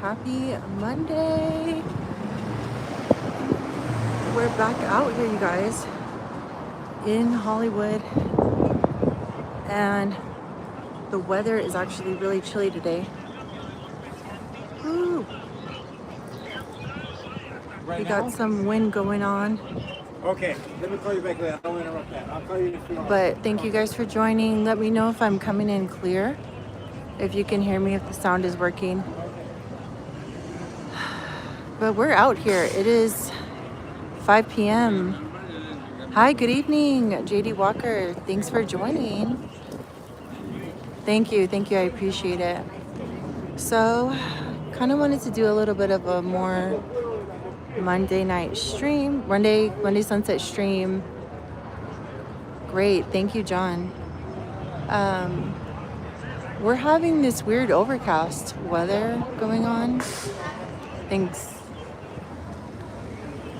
Happy Monday. We're back out here, you guys, in Hollywood, and the weather is actually really chilly today. Woo. We got some wind going on. Okay, let me call you back later. I don't want to interrupt that. I'll call you if you want. But thank you guys for joining. Let me know if I'm coming in clear, if you can hear me, if the sound is working. But we're out here. It is 5 p.m. Hi, good evening, JD Walker. Thanks for joining. Thank you, I appreciate it. So, kind of wanted to do a little bit of a more Monday night stream, Monday sunset stream. Great, thank you, John. We're having this weird overcast weather going on. Thanks.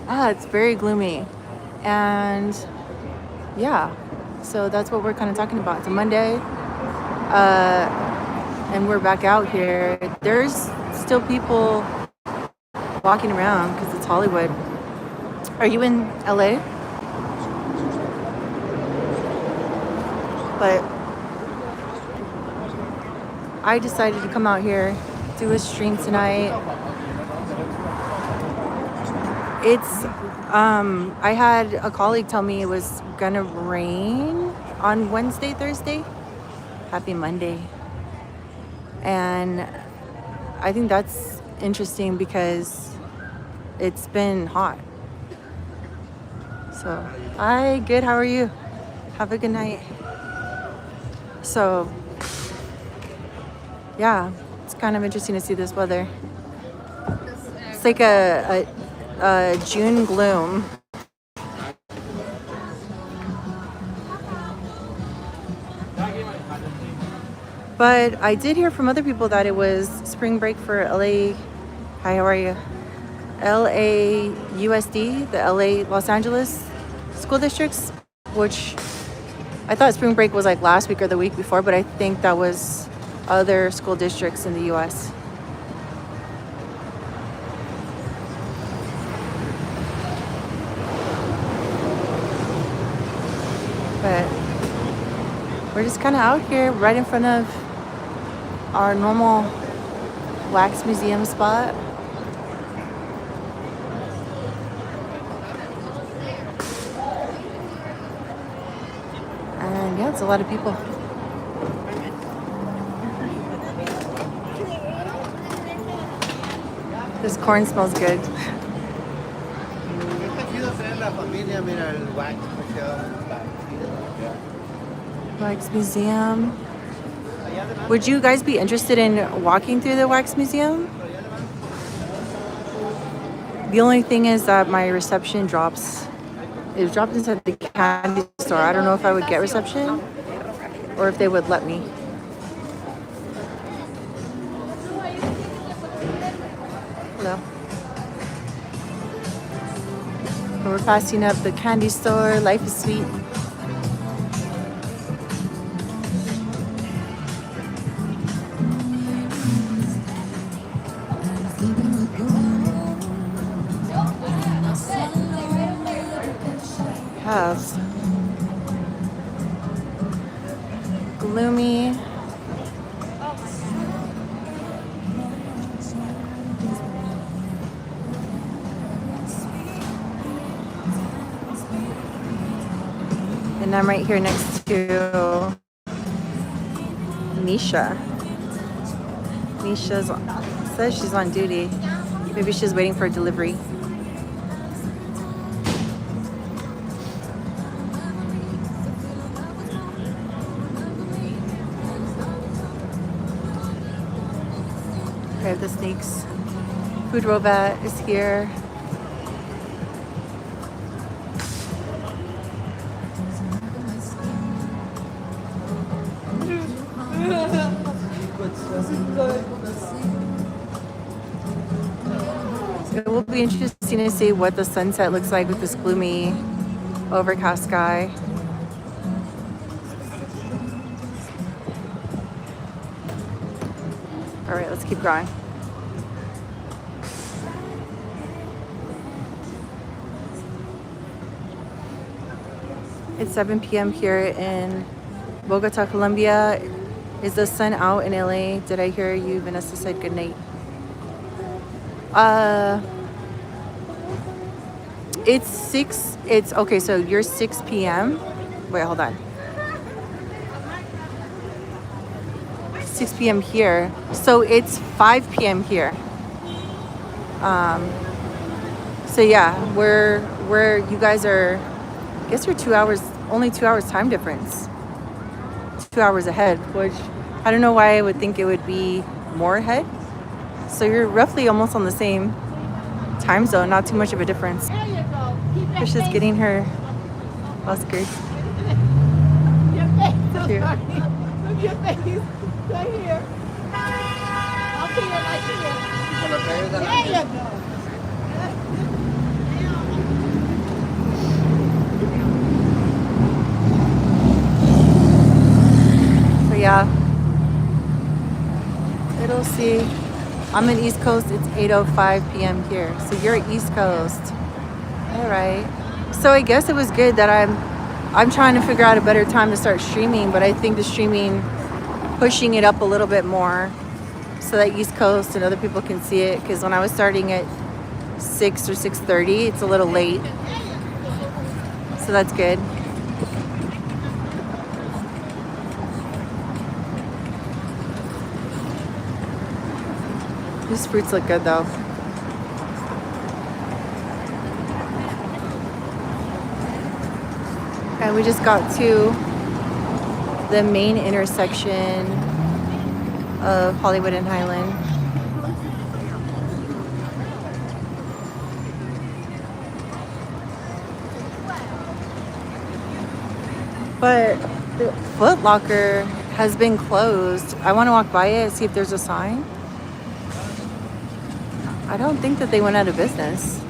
It's very gloomy. And yeah, so that's what we're kind of talking about. It's a Monday, and we're back out here. There's still people walking around because it's Hollywood. Are you in LA? But I decided to come out here, do a stream tonight. It's I had a colleague tell me it was gonna rain on Wednesday, Thursday. Happy Monday. And I think that's interesting because it's been hot. So, hi, good, how are you? Have a good night. So, yeah, it's kind of interesting to see this weather. It's like a June gloom. But I did hear from other people that it was spring break for LA. Hi, how are you? LAUSD, the LA Los Angeles school districts, which I thought spring break was like last week or the week before, but I think that was other school districts in the US. But we're just kind of out here right in front of our normal wax museum spot. And yeah, it's a lot of people. This corn smells good. Wax museum. Would you guys be interested in walking through the wax museum? The only thing is that my reception drops. It dropped inside the candy store. I don't know if I would get reception or if they would let me. Hello. We're passing up the candy store. Life is sweet. Have gloomy. And I'm right here next to Misha. Misha says she's on duty. Maybe she's waiting for a delivery. Okay, the Snakes Food Robot is here. It will be interesting to see what the sunset looks like with this gloomy, overcast sky. All right, let's keep going. It's 7 p.m. here in Bogota, Colombia. Is the sun out in LA? Did I hear you? Vanessa said good night. Uh, it's 6. It's okay. So you're 6 p.m. Wait, hold on. 6 p.m. here. So it's 5 p.m. here. So yeah, where you guys are, I guess you're 2 hours, only 2 hours time difference. 2 hours ahead, which I don't know why I would think it would be more ahead. So you're roughly almost on the same time zone, not too much of a difference. She's just getting her Oscars. Cute. Look your face. Right here. Up here, right here. There you go. So yeah, it'll see. I'm in East Coast. It's 8:05 p.m. here. So you're East Coast. All right. So I guess it was good that I'm trying to figure out a better time to start streaming, but I think the streaming, pushing it up a little bit more so that East Coast and other people can see it, because when I was starting at 6 or 6:30, it's a little late. So that's good. These fruits look good though. And we just got to the main intersection of Hollywood and Highland. But the Foot Locker has been closed. I want to walk by it, see if there's a sign. I don't think that they went out of business.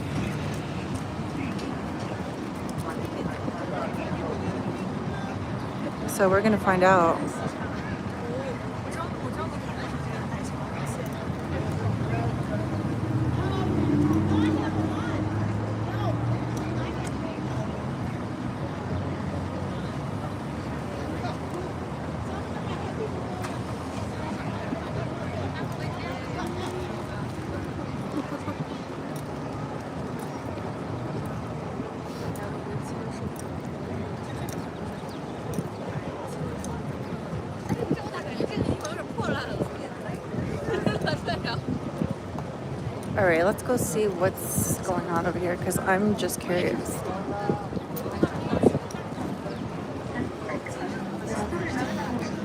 So we're gonna find out. All right, let's go see what's going on over here because I'm just curious.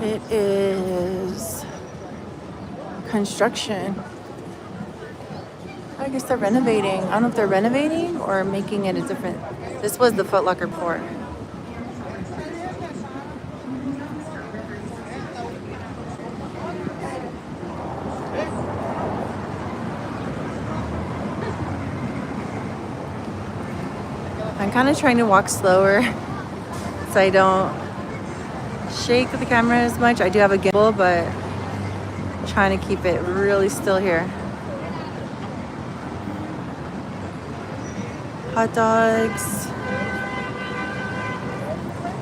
It is construction. I guess they're renovating. I don't know if they're renovating or making it a different. This was the Foot Locker before. I'm kind of trying to walk slower so I don't shake the camera as much. I do have a gimbal, but I'm trying to keep it really still here. Hot dogs.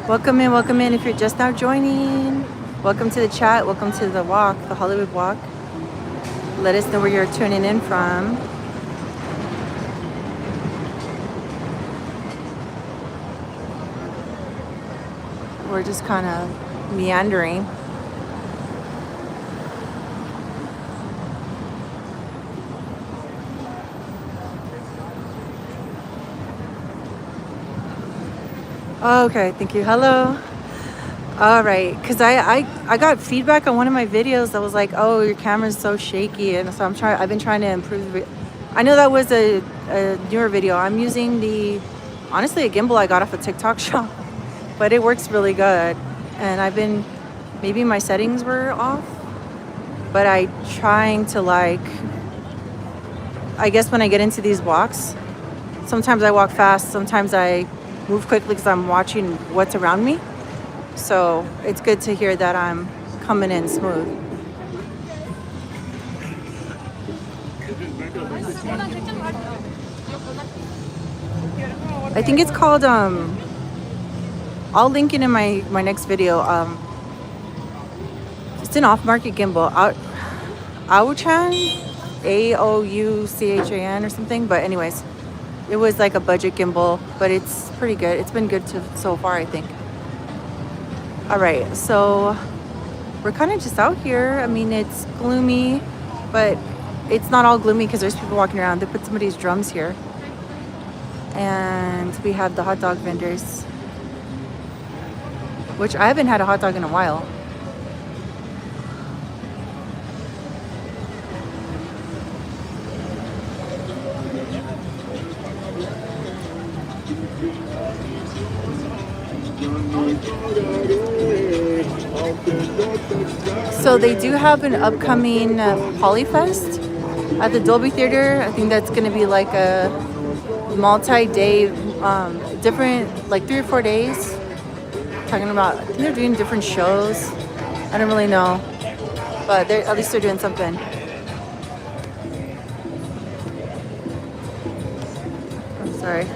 Welcome in if you're just now joining. Welcome to the chat. Welcome to the walk, the Hollywood walk. Let us know where you're tuning in from. We're just kind of meandering. Okay, thank you. Hello. All right, because I got feedback on one of my videos that was like, oh, your camera's so shaky, and so I've been trying to improve the. I know that was a newer video. I'm using honestly a gimbal I got off a TikTok shop. But it works really good, and maybe my settings were off, but I trying to I guess when I get into these walks, sometimes I walk fast, sometimes I move quickly because I'm watching what's around me. So it's good to hear that I'm coming in smooth. I think it's called I'll link it in my next video. It's an off-market gimbal. Auchan, Auchan or something. But anyways, it was like a budget gimbal, but it's pretty good. It's been good so far, I think. All right, so we're kind of just out here. I mean, it's gloomy, but it's not all gloomy because there's people walking around. They put some of these drums here. And we have the hot dog vendors, which I haven't had a hot dog in a while. So they do have an upcoming Polyfest at the Dolby Theater. I think that's going to be like a multi-day, different, like 3 or 4 days. Talking about, I think they're doing different shows. I don't really know, but at least they're doing something. I'm sorry.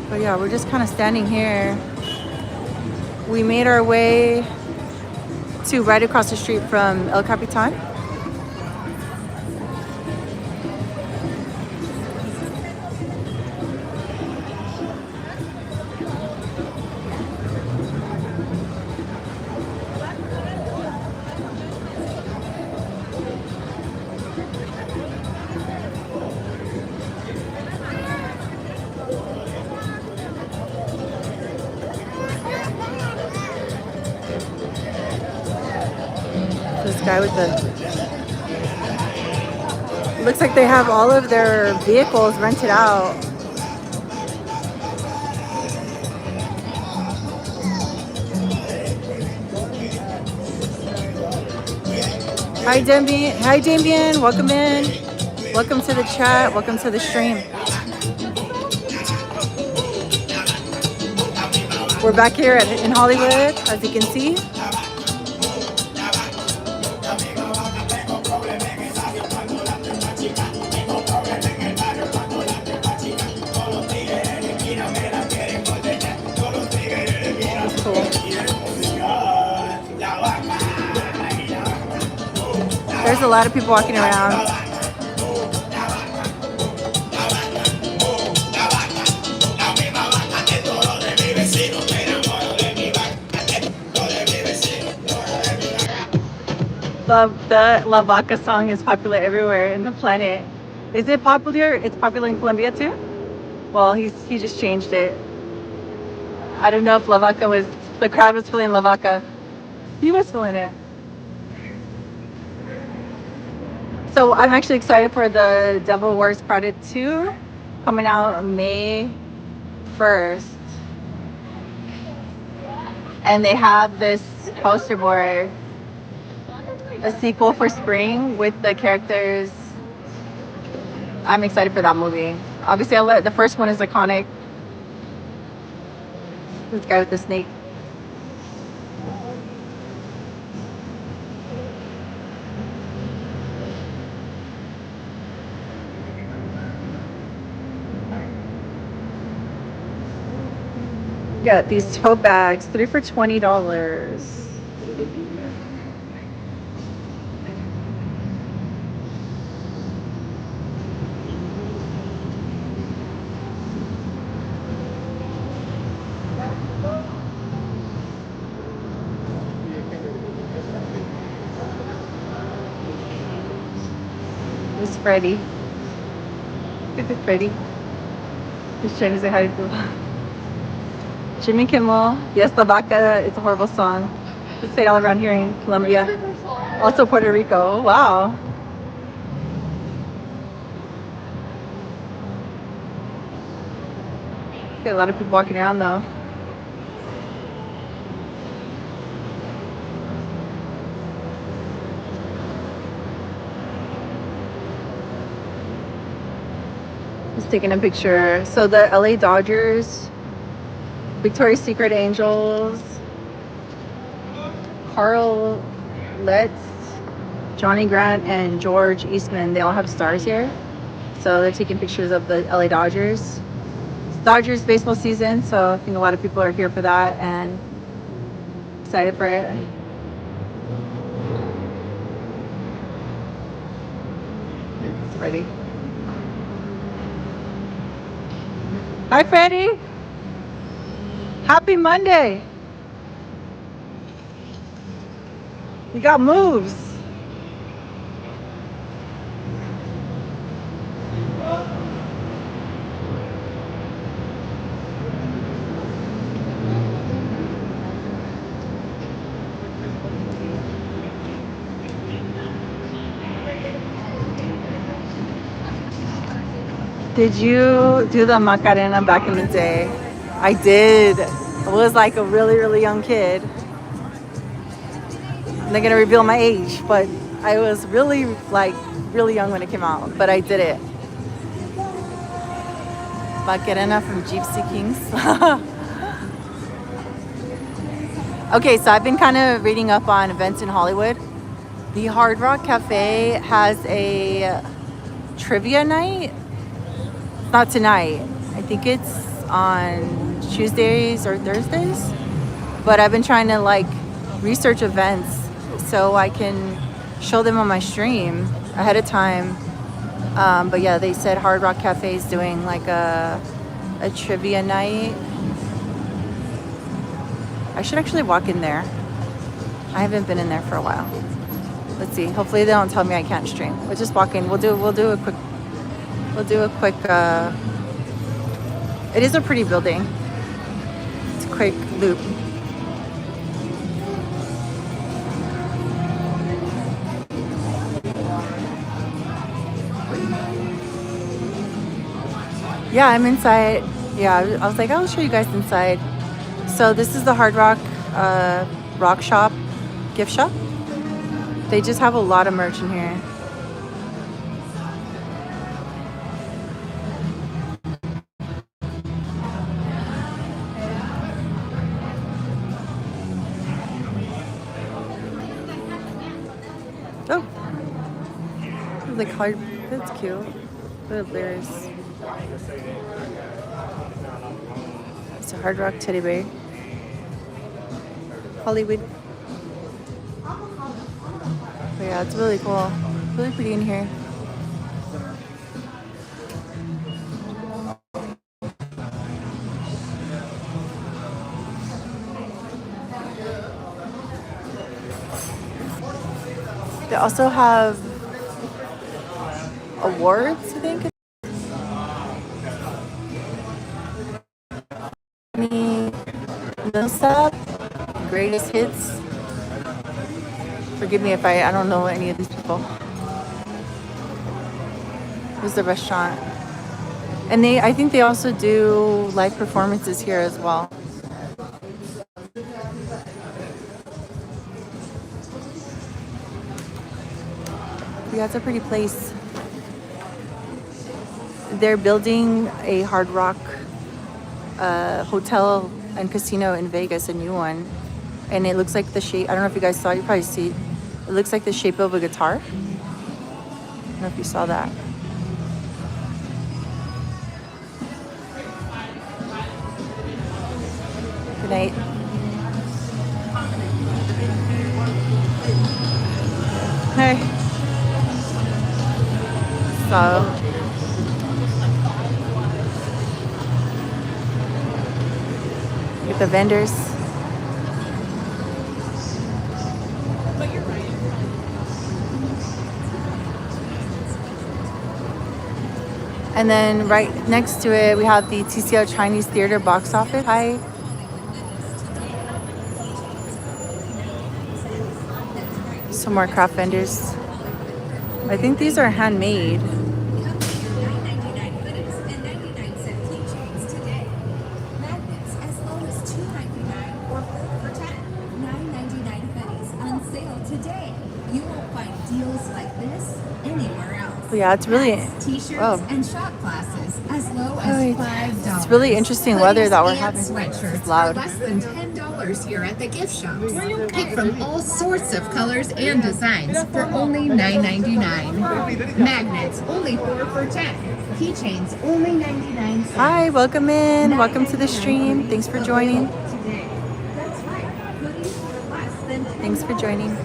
But yeah, we're just kind of standing here. We made our way to right across the street from El Capitan. This guy with the... Looks like they have all of their vehicles rented out. Hi, Damien. Hi, Damien. Welcome in. Welcome to the chat. Welcome to the stream. We're back here in Hollywood, as you can see. There's a lot of people walking around. The La Vaca song is popular everywhere in the planet. Is it popular? It's popular in Colombia too? Well, he just changed it. I don't know if La Vaca was, the crowd was feeling La Vaca. He was feeling it. So I'm actually excited for the Devil Wears Prada 2 coming out May 1st. And they have this poster board, a sequel for Spring with the characters. I'm excited for that movie. Obviously, the first one is iconic. This guy with the snake. Got these tote bags, 3 for $20. This is Freddie. This is Freddie. He's trying to say hi to Jimmy Kimmel. Yes, La Vaca. It's a horrible song. It's played all around here in Colombia. Also Puerto Rico. Wow. Got a lot of people walking around though. Just taking a picture. So the LA Dodgers, Victoria's Secret Angels, Carl Letts, Johnny Grant and George Eastman, they all have stars here. So they're taking pictures of the LA Dodgers. It's Dodgers baseball season, so I think a lot of people are here for that and excited for it. Ready? Hi, Freddie. Happy Monday. You got moves. Did you do the Macarena back in the day? I did. I was like a really, really young kid. I'm not gonna reveal my age, but I was really young when it came out. But I did it. Macarena from Gypsy Kings. Okay, so I've been kind of reading up on events in Hollywood. The Hard Rock Cafe has a trivia night. Not tonight. I think it's on Tuesdays or Thursdays. But I've been trying to like research events so I can show them on my stream ahead of time. But yeah, they said Hard Rock Cafe is doing like a trivia night. I should actually walk in there. I haven't been in there for a while. Let's see. Hopefully they don't tell me I can't stream. We'll just walk in. We'll do a quick. It is a pretty building. It's a quick loop. Yeah, I'm inside. Yeah, I was like, I'll show you guys inside. So this is the Hard Rock rock shop, gift shop. They just have a lot of merch in here. Oh, like hard. That's cute. The bears. It's a Hard Rock teddy bear. Hollywood. But yeah, it's really cool. Really pretty in here. They also have awards, I think. Vanessa, greatest hits. Forgive me if I don't know any of these people. Here's the restaurant. And I think they also do live performances here as well. Yeah, it's a pretty place. They're building a Hard Rock hotel and casino in Vegas, a new one. And it looks like the shape, I don't know if you guys saw it, you probably see it. It looks like the shape of a guitar. I don't know if you saw that. Good night. Hey. So. Get the vendors. And then right next to it, we have the TCL Chinese Theater box office. Hi. Some more craft vendors. I think these are handmade. Yeah, it's really and shop classes as low as $5. It's really interesting weather that we're having. It's loud. Less than $10 $20 here at the gift shops. Pick from all sorts of colors and designs for only $9.99. Magnets, only 4 for $10. Keychains, only 99 cents. Hi, welcome in. Welcome to the stream. Thanks for joining. Thanks for joining.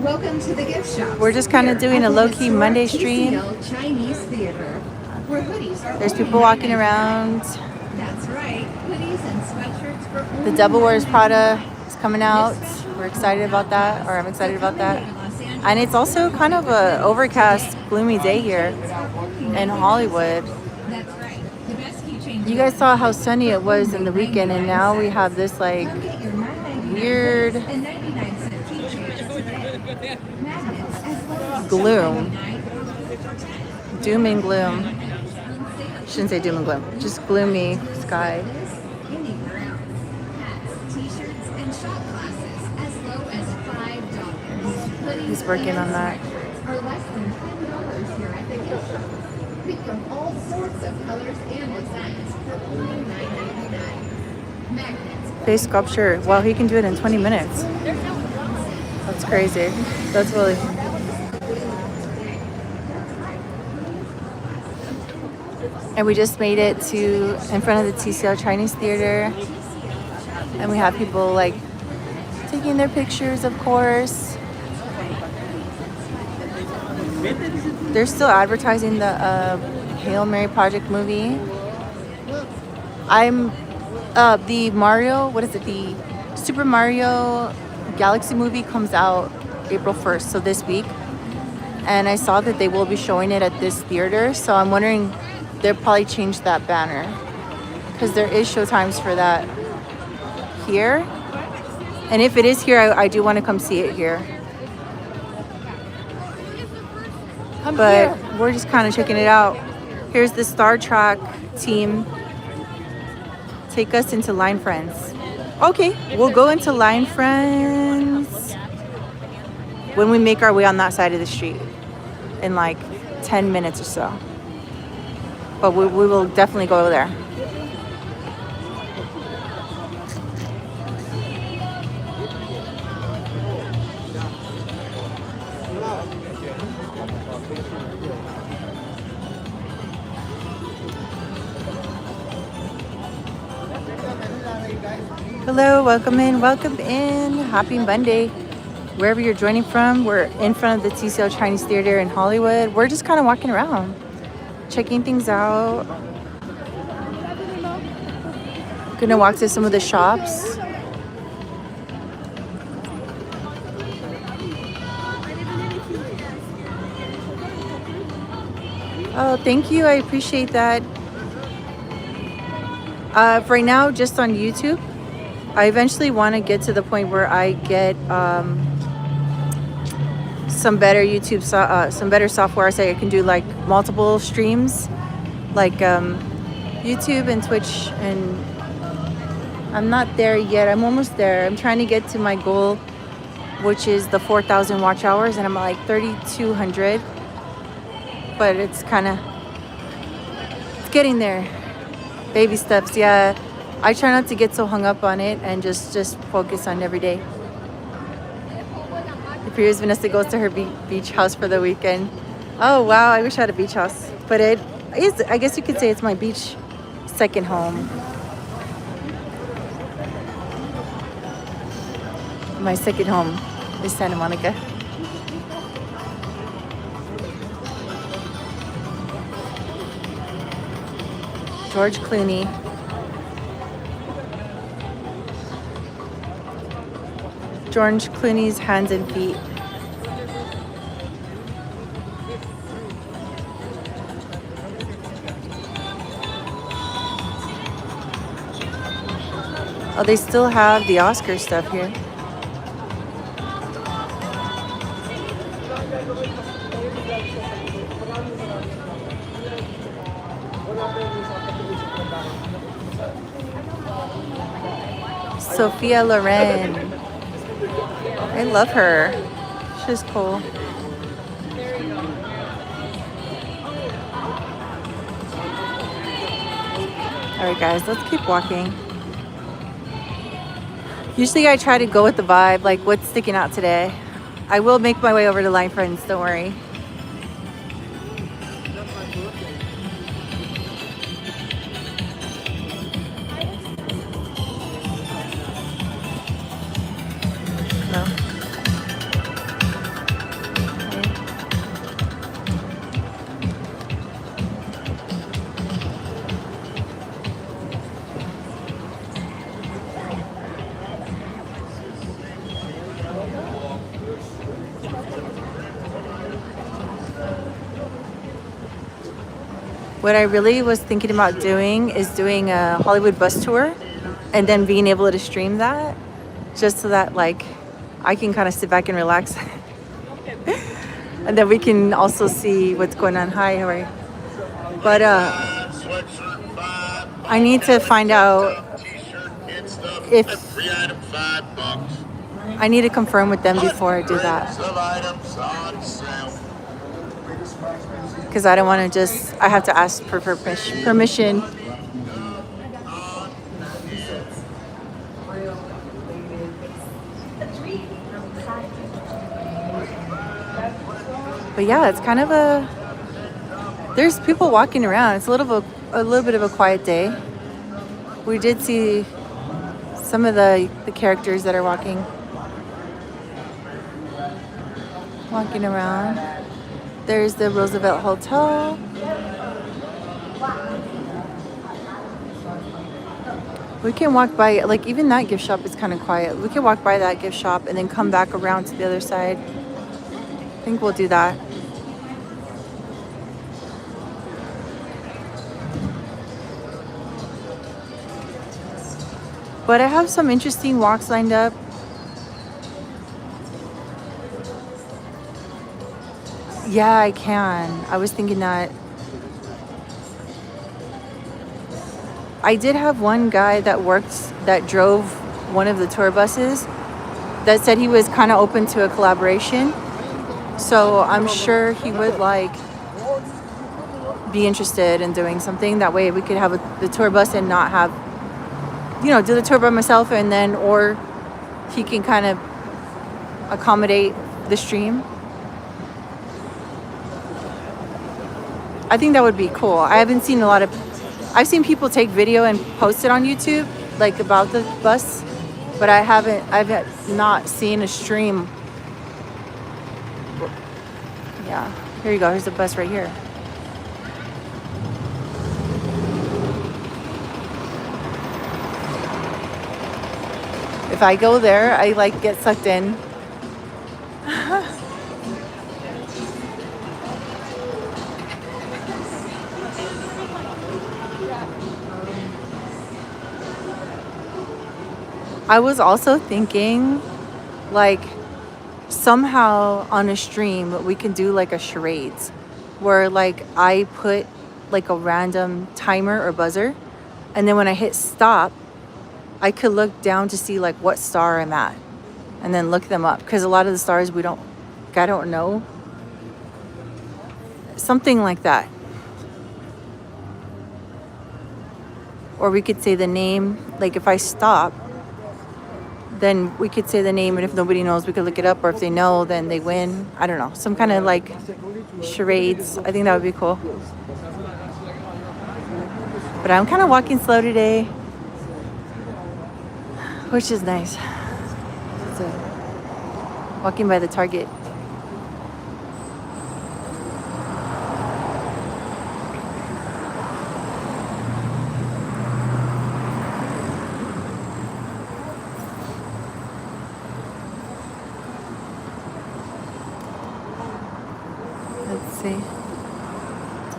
Welcome to the gift shop. We're just kind of doing a low-key Monday stream. Chinese theater. Where hoodies are There's people walking around. That's right. Hoodies and sweatshirts for The Devil Wears Prada is coming out. We're excited about that, or I'm excited about that. And it's also kind of a overcast, gloomy day here in Hollywood. That's right. The best keychain. You guys saw how sunny it was in the weekend, and now we have this like weird gloom. Doom and gloom. Shouldn't say doom and gloom. Just gloomy sky. He's working on that. Are less than $10 here at the gift shop. Pick from all sorts of colors and designs for only $9.99. Magnets. Face sculpture. Wow, he can do it in 20 minutes. That's crazy. That's really... And we just made it to in front of the TCL Chinese Theater. And we have people like taking their pictures, of course. They're still advertising the Hail Mary Project movie. The Mario, what is it? The Super Mario Galaxy movie comes out April 1st, so this week. And I saw that they will be showing it at this theater, so I'm wondering they'll probably change that banner because there is show times for that here. And if it is here, I do want to come see it here. But we're just kind of checking it out. Here's the Star Trek team. Take us into Line Friends. Okay, we'll go into Line Friends when we make our way on that side of the street in like 10 minutes or so. But we will definitely go over there. Hello, welcome in, happy Monday. Wherever you're joining from, we're in front of the TCL Chinese Theater in Hollywood. We're just kind of walking around, checking things out. Gonna walk to some of the shops. Oh, thank you, I appreciate that. For right now, just on YouTube. I eventually want to get to the point where I get some better YouTube, some better software so I can do like multiple streams, like YouTube and Twitch. And I'm not there yet. I'm almost there. I'm trying to get to my goal, which is the 4,000 watch hours, and I'm at like 3,200. But it's getting there. Baby steps, yeah. I try not to get so hung up on it and just focus on every day. If here's Vanessa goes to her beach house for the weekend. Oh wow, I wish I had a beach house. But it is, I guess you could say it's my beach second home. My second home is Santa Monica. George Clooney. George Clooney's hands and feet. Oh, they still have the Oscar stuff here. Sophia Loren. I love her. She's cool. All right, guys, let's keep walking. Usually I try to go with the vibe, like what's sticking out today. I will make my way over to Line Friends, don't worry. No? What I really was thinking about doing is doing a Hollywood bus tour and then being able to stream that just so that like I can kind of sit back and relax. And then we can also see what's going on. Hi, how are you? But I need to find out if I need to confirm with them before I do that. Because I don't want to just, I have to ask for permission. But yeah, it's kind of there's people walking around. It's a little bit of a quiet day. We did see some of the characters that are walking around. There's the Roosevelt Hotel. We can walk by, like even that gift shop is kind of quiet. We can walk by that gift shop and then come back around to the other side. I think we'll do that. But I have some interesting walks lined up. Yeah, I can. I was thinking that. I did have one guy that drove one of the tour buses that said he was kind of open to a collaboration. So I'm sure he would be interested in doing something. That way we could have the tour bus and not have, do the tour by myself, and then, or he can kind of accommodate the stream. I think that would be cool. I've seen people take video and post it on YouTube, like about the bus, but I've not seen a stream. Yeah, here you go. Here's the bus right here. If I go there, I get sucked in. I was also thinking, somehow on a stream we can do a charades where I put a random timer or buzzer, and then when I hit stop I could look down to see what star I'm at and then look them up, because a lot of the stars I don't know. Something like that. Or we could say the name, if I stop, then we could say the name, and if nobody knows, we could look it up, or if they know, then they win. I don't know. Some kind of charades. I think that would be cool. But I'm kind of walking slow today, which is nice. Walking by the Target.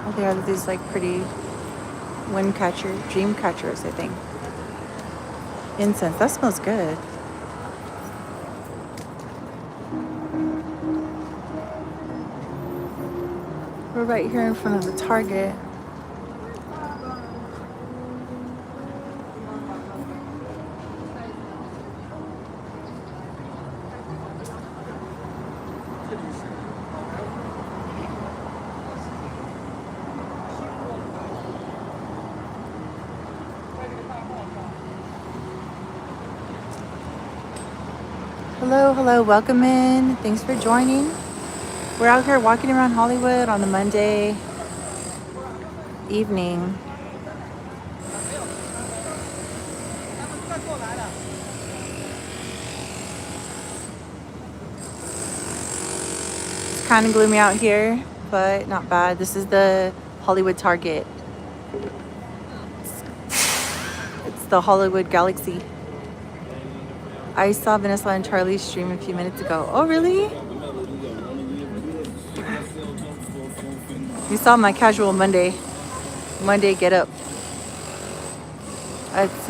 Oh, they are these pretty dream catchers, I think. Incense, that smells good. We're right here in front of the Target. Hello, hello, welcome in. Thanks for joining. We're out here walking around Hollywood on a Monday evening. It's kind of gloomy out here, but not bad. This is the Hollywood Target. It's the Hollywood Galaxy. I saw Vanessa and Charlie's stream a few minutes ago. Oh, really? You saw my casual Monday get up. It's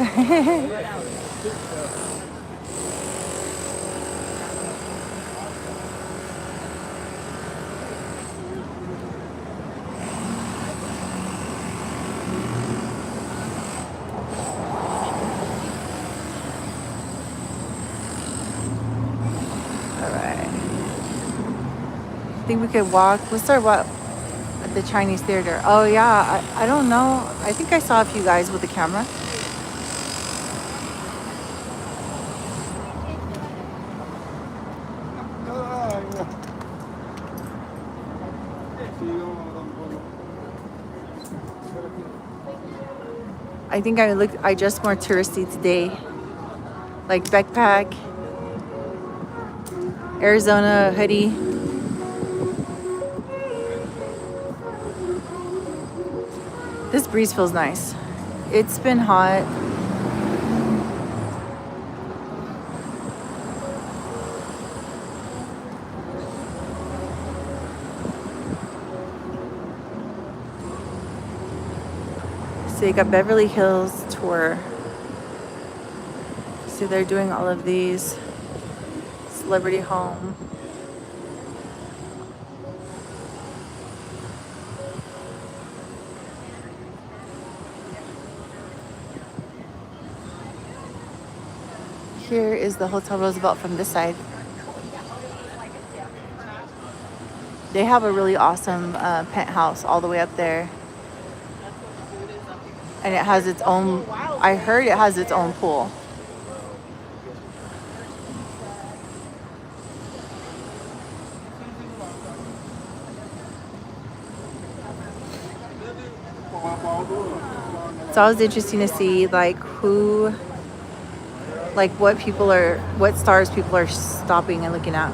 all right. I think we could walk. We'll start what at the Chinese theater. Oh yeah, I don't know. I think I saw a few guys with a camera. I think I dressed more touristy today. Like backpack, Arizona hoodie. This breeze feels nice. It's been hot. So you got Beverly Hills tour. So they're doing all of these. Celebrity home. Here is the Hotel Roosevelt from this side. They have a really awesome penthouse all the way up there. And it has its own, I heard it has its own pool. It's always interesting to see like what stars people are stopping and looking at.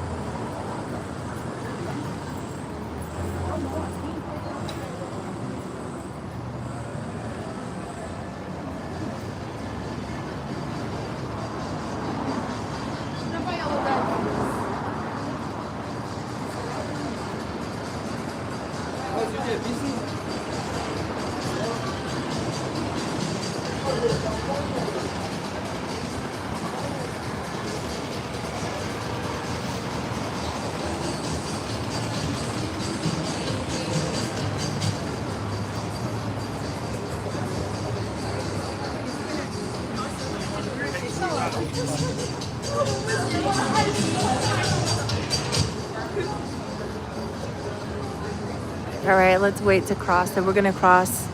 All right, let's wait to cross. So we're gonna cross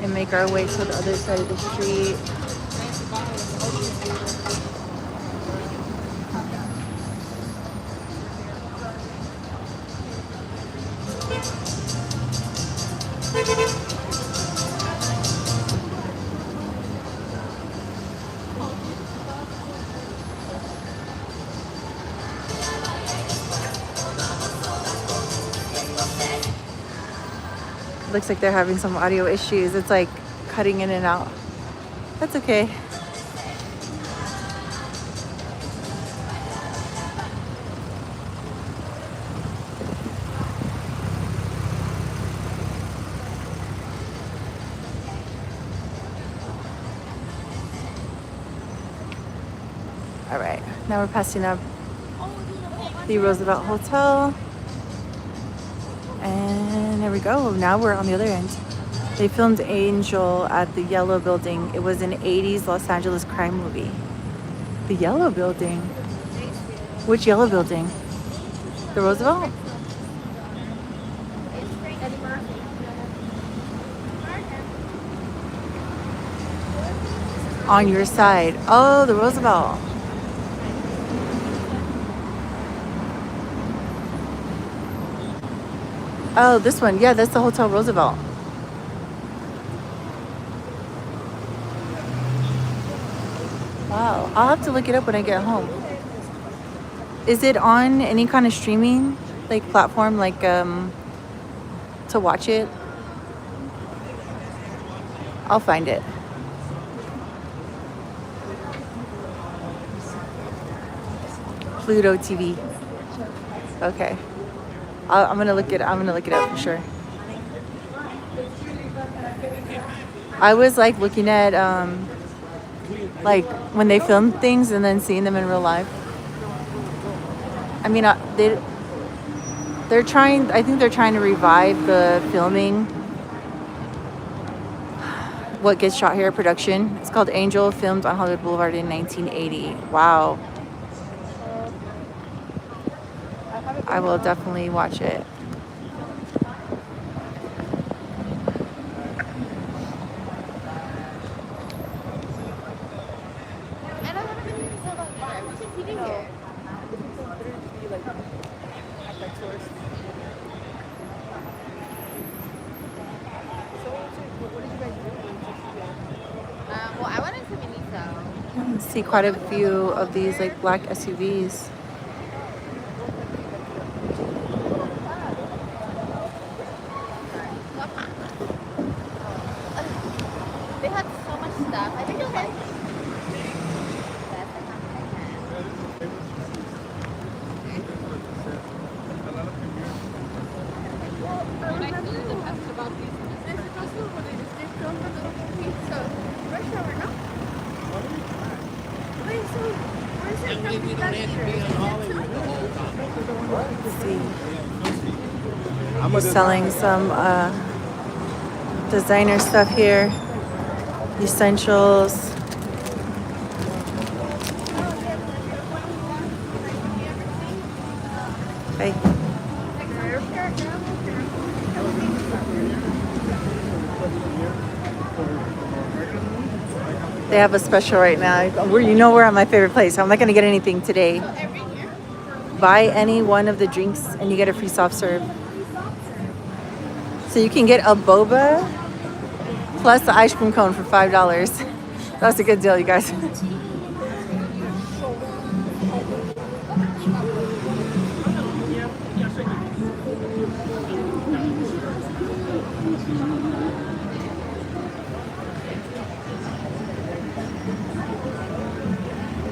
and make our way to the other side of the street. Looks like they're having some audio issues. It's like cutting in and out. That's okay. All right, now we're passing up the Roosevelt Hotel. And there we go. Now we're on the other end. They filmed Angel at the Yellow Building. It was an 80s Los Angeles crime movie. The Yellow Building? Which Yellow Building? The Roosevelt? On your side. Oh, the Roosevelt. Oh, this one. Yeah, that's the Hotel Roosevelt. Wow. I'll have to look it up when I get home. Is it on any kind of streaming like platform to watch it? I'll find it. Pluto TV. Okay. I'm gonna look it. I'm gonna look it up for sure. I was like looking at like when they film things and then seeing them in real life. I mean, they're trying. I think they're trying to revive the filming. What gets shot here production. It's called Angel, filmed on Hollywood Boulevard in 1980. Wow. I will definitely watch it. Well, I wanted to Benito. See quite a few of these like black SUVs. They had so much stuff. I think you'll like it. Let's see. Selling some designer stuff here. Essentials. Hey. They have a special right now. We're at my favorite place. I'm not gonna get anything today. Buy any one of the drinks and you get a free soft serve. So you can get a boba plus the ice cream cone for $5. That's a good deal, you guys.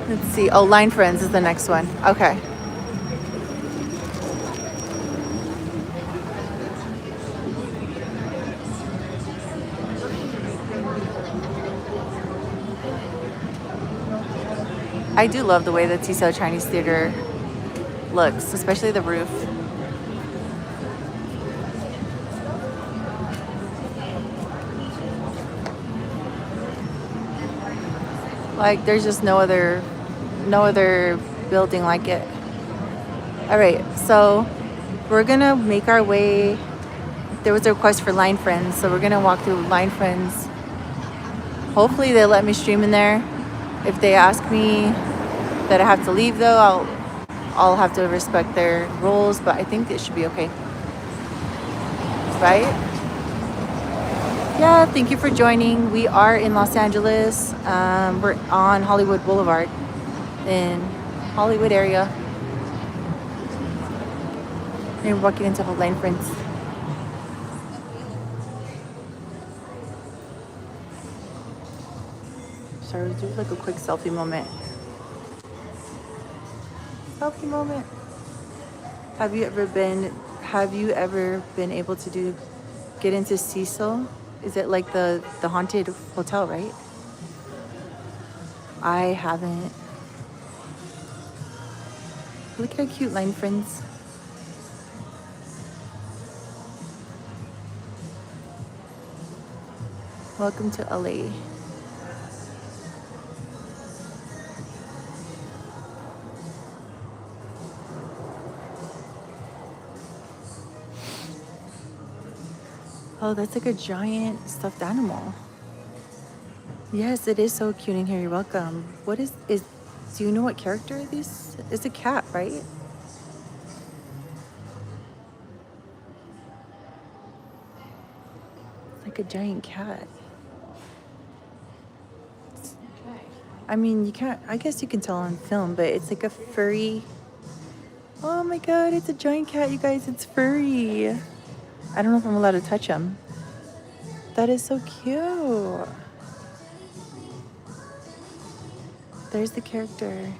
Let's see. Oh, Line Friends is the next one. Okay. I do love the way the TCL Chinese Theater looks, especially the roof. Like there's just no other building like it. All right, so we're gonna make our way. There was a request for Line Friends, so we're gonna walk through Line Friends. Hopefully they let me stream in there. If they ask me that I have to leave though, I'll have to respect their rules, but I think it should be okay. Right? Yeah, thank you for joining. We are in Los Angeles. We're on Hollywood Boulevard in Hollywood area. And we're walking into Line Friends. Sorry, let's do like a quick selfie moment. Selfie moment. Have you ever been able to get into Cecil? Is it like the haunted hotel, right? I haven't. Look at how cute Line Friends. Welcome to LA. Oh, that's like a giant stuffed animal. Yes, it is so cute in here. You're welcome. What is do you know what character this is? A cat, right? a giant cat. I mean, you can't, I guess you can tell on film, but it's like a furry. Oh my god, it's a giant cat, you guys. It's furry. I don't know if I'm allowed to touch him. That is so cute. There's the character.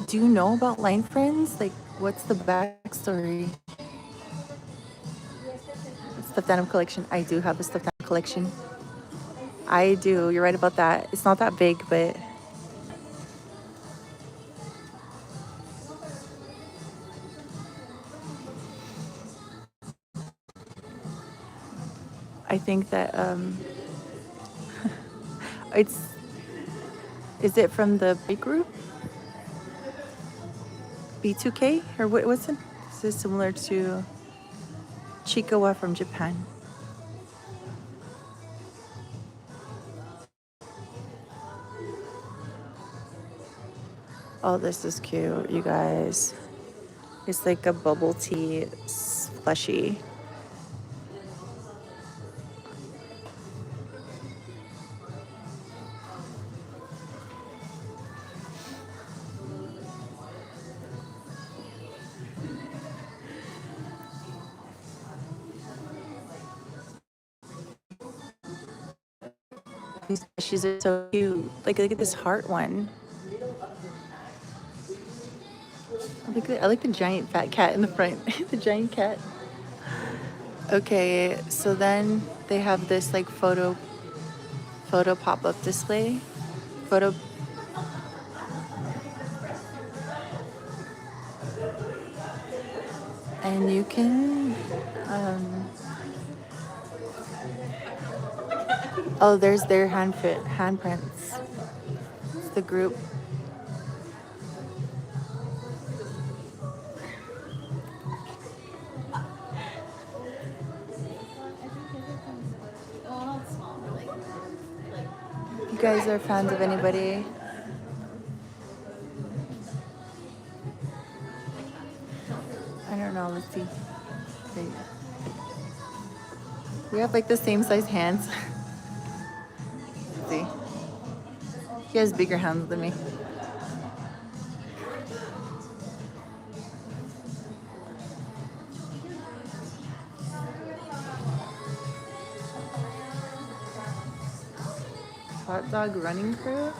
Do you know about Line Friends? Like, what's the backstory? Stuffed animal collection. I do have a stuffed animal collection. I do. You're right about that. It's not that big, but I think that it's. Is it from the big group? B2K or what's it? This is similar to Chikawa from Japan. Oh, this is cute, you guys. It's like a bubble tea plushie. These plushies are so cute. Like, look at this heart one. I like the giant fat cat in the front. The giant cat. Okay, so then they have this like photo pop-up display. And you can oh, there's their handprints. It's the group. You guys are fans of anybody? I don't know. Let's see. Wait. We have like the same size hands. Let's see. He has bigger hands than me. Hot dog running crew.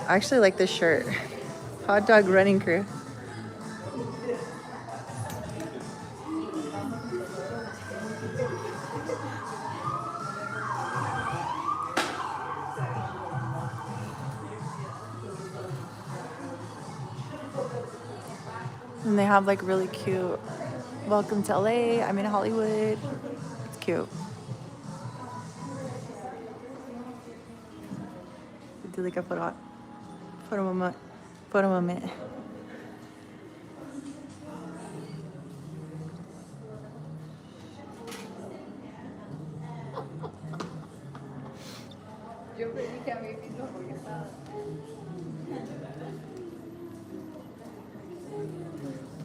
I actually like this shirt. Hot dog running crew. And they have like really cute welcome to LA. I'm in Hollywood. It's cute. Do like a photo moment.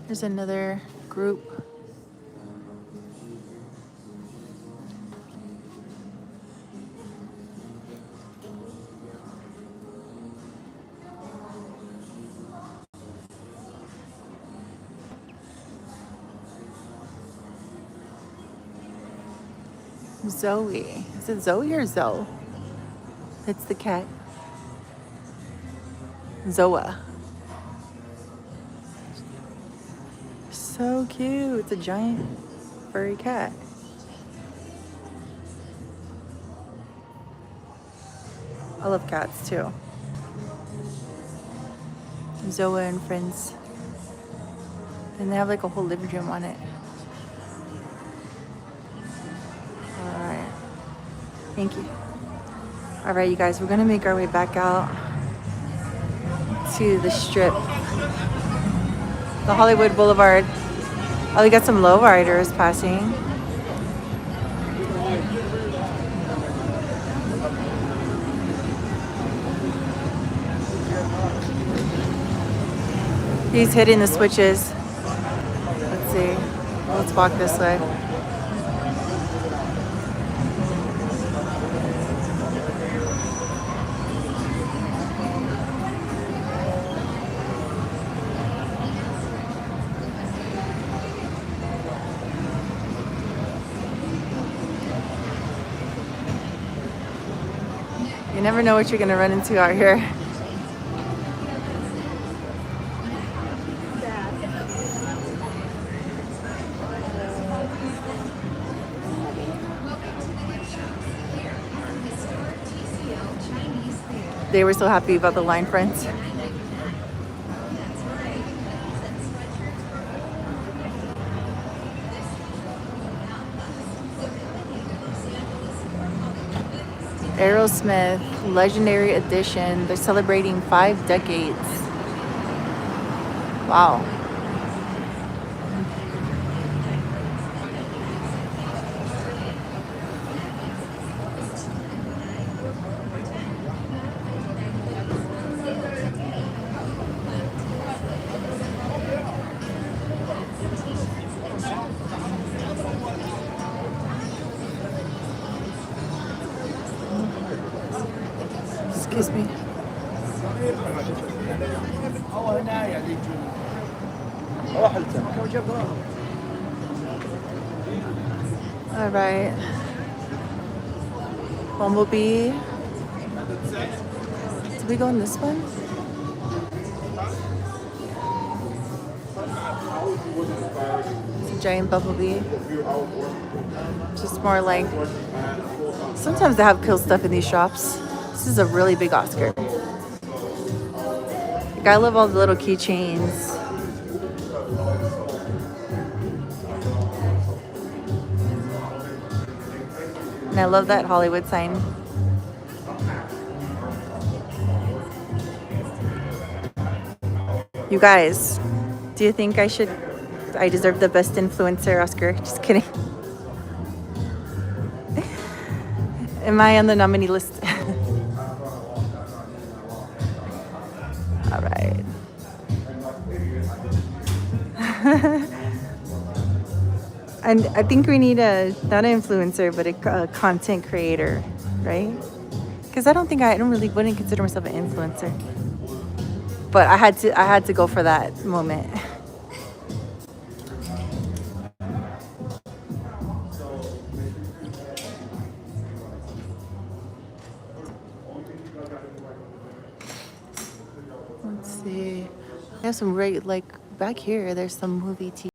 There's another group. Zoe. Is it Zoe or Zoe? It's the cat. Zoa. So cute. It's a giant furry cat. I love cats too. Zoa and friends. And they have like a whole living room on it. Alright. Thank you. Alright, you guys, we're gonna make our way back out to the strip. The Hollywood Boulevard. Oh, we got some lowriders passing. He's hitting the switches. Let's see. Let's walk this way. You never know what you're gonna run into out here. They were so happy about the line friends. Aerosmith Legendary Edition. They're celebrating 5 decades. Wow. Excuse me. All right. Bumblebee. Did we go in this one? It's a giant bumblebee. Just more like, sometimes they have cool stuff in these shops. This is a really big Oscar. Like, I love all the little keychains. And I love that Hollywood sign. You guys, do you think I deserve the best influencer Oscar? Just kidding. Am I on the nominee list? All right. And I think we need not an influencer, but a content creator, right? Because I don't really wouldn't consider myself an influencer. But I had to go for that moment. Let's see. I have some great, like, back here, there's some movie TV.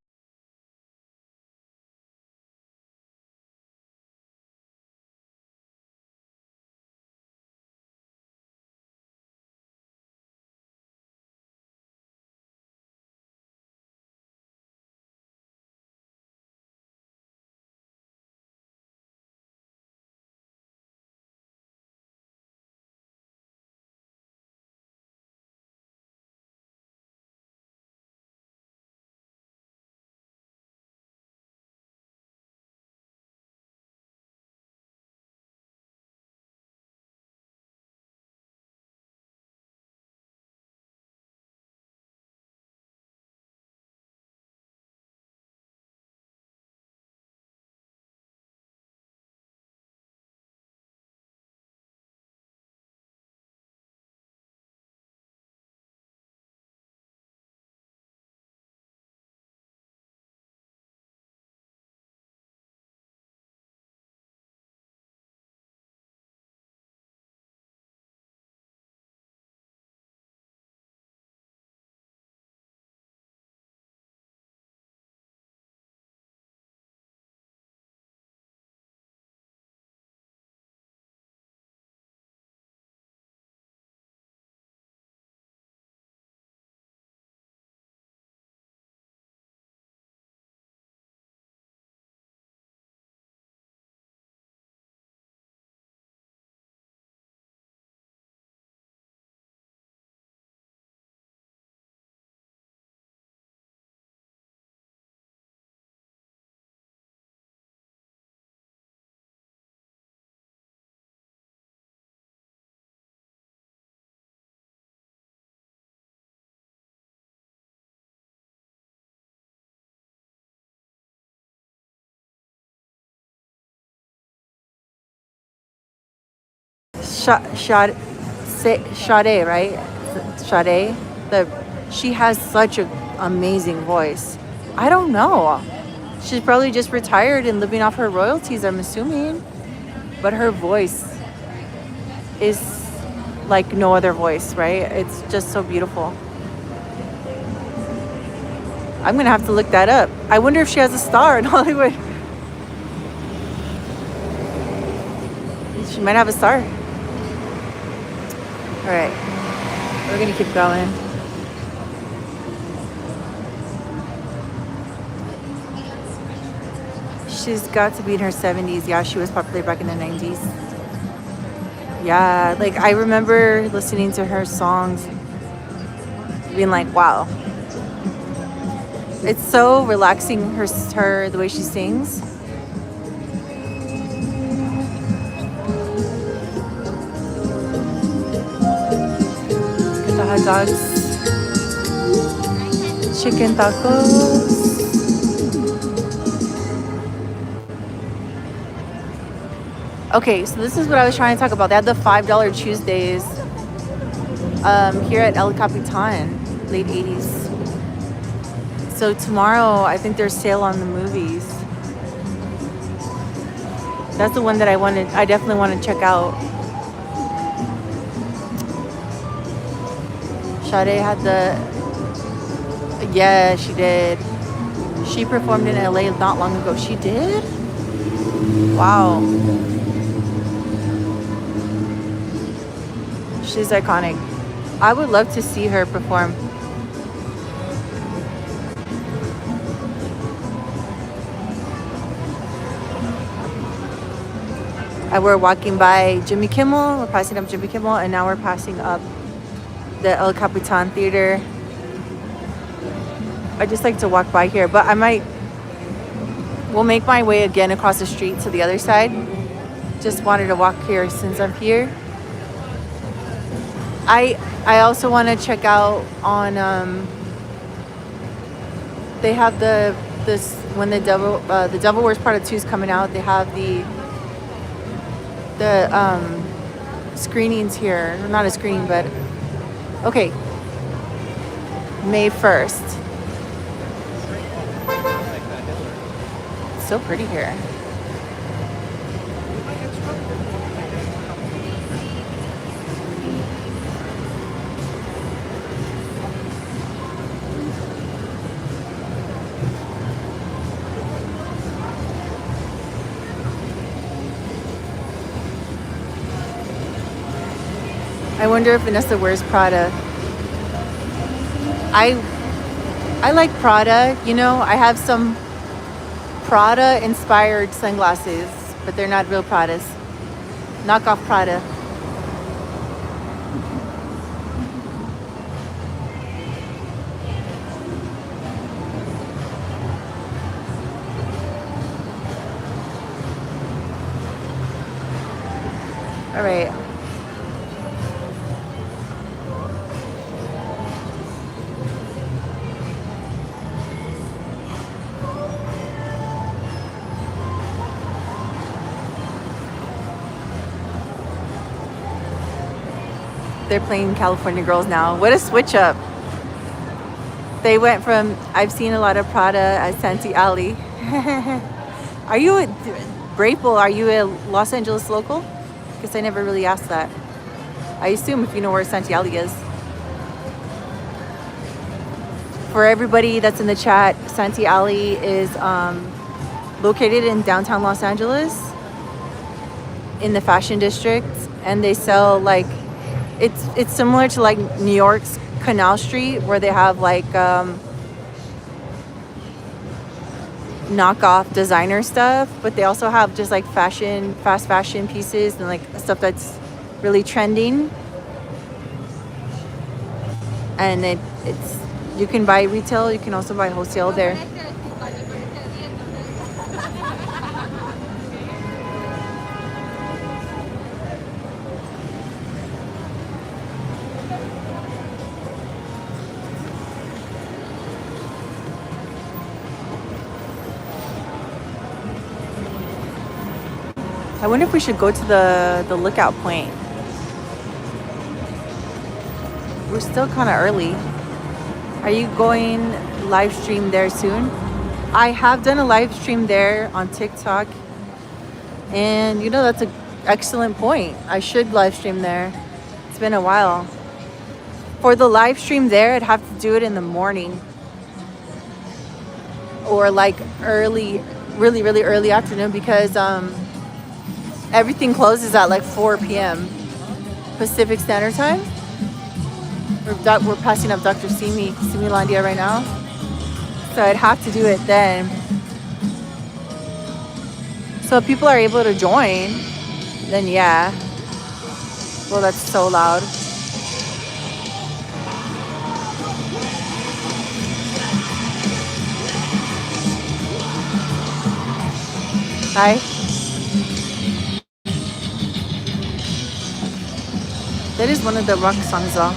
Sade, right? Sade. She has such an amazing voice. I don't know. She's probably just retired and living off her royalties, I'm assuming. But her voice is like no other voice, right? It's just so beautiful. I'm gonna have to look that up. I wonder if she has a star in Hollywood. She might have a star. All right, we're gonna keep going. She's got to be in her 70s. Yeah, she was popular back in the 90s. Yeah, like I remember listening to her songs, being like, wow. It's so relaxing, her the way she sings. Get the hot dogs. Chicken tacos. Okay, so this is what I was trying to talk about. They had the $5 Tuesdays here at El Capitan, late 80s. So tomorrow, I think there's sale on the movies. That's the one that I definitely want to check out. Sade had yeah, she did. She performed in LA not long ago. She did? Wow. She's iconic. I would love to see her perform. We're walking by Jimmy Kimmel. We're passing up Jimmy Kimmel, and now we're passing up the El Capitan Theater. I just like to walk by here, but we'll make my way again across the street to the other side. Just wanted to walk here since I'm here. I also want to check out on they have when the Devil Wears Prada 2 is coming out. They have the screenings here. Not a screening, but okay. May 1st. It's so pretty here. I wonder if Vanessa wears Prada. I like Prada. You know, I have some Prada inspired sunglasses, but they're not real Pradas. Knockoff Prada. All right. They're playing California Girls now. What a switch up. They went from, I've seen a lot of Prada at Santee Alley. Are you a Brapel? Are you a Los Angeles local? Because I never really asked that. I assume if you know where Santee Alley is. For everybody that's in the chat, Santee Alley is located in downtown Los Angeles in the fashion district, and they sell like, it's similar to like New York's Canal Street, where they have like knockoff designer stuff, but they also have just like fast fashion pieces and like stuff that's really trending. And it's you can buy retail, you can also buy wholesale there. I wonder if we should go to the lookout point. we're still kind of early. Are you going live stream there soon? I have done a live stream there on TikTok, and you know, that's an excellent point. I should live stream there. It's been a while. For the live stream there, I'd have to do it in the morning or like early, really, really early afternoon, because everything closes at like 4 p.m. Pacific Standard Time. We're passing up Dr. Similandia right now. So I'd have to do it then. So if people are able to join, then yeah. Well, that's so loud. Hi. That is one of the rock songs though.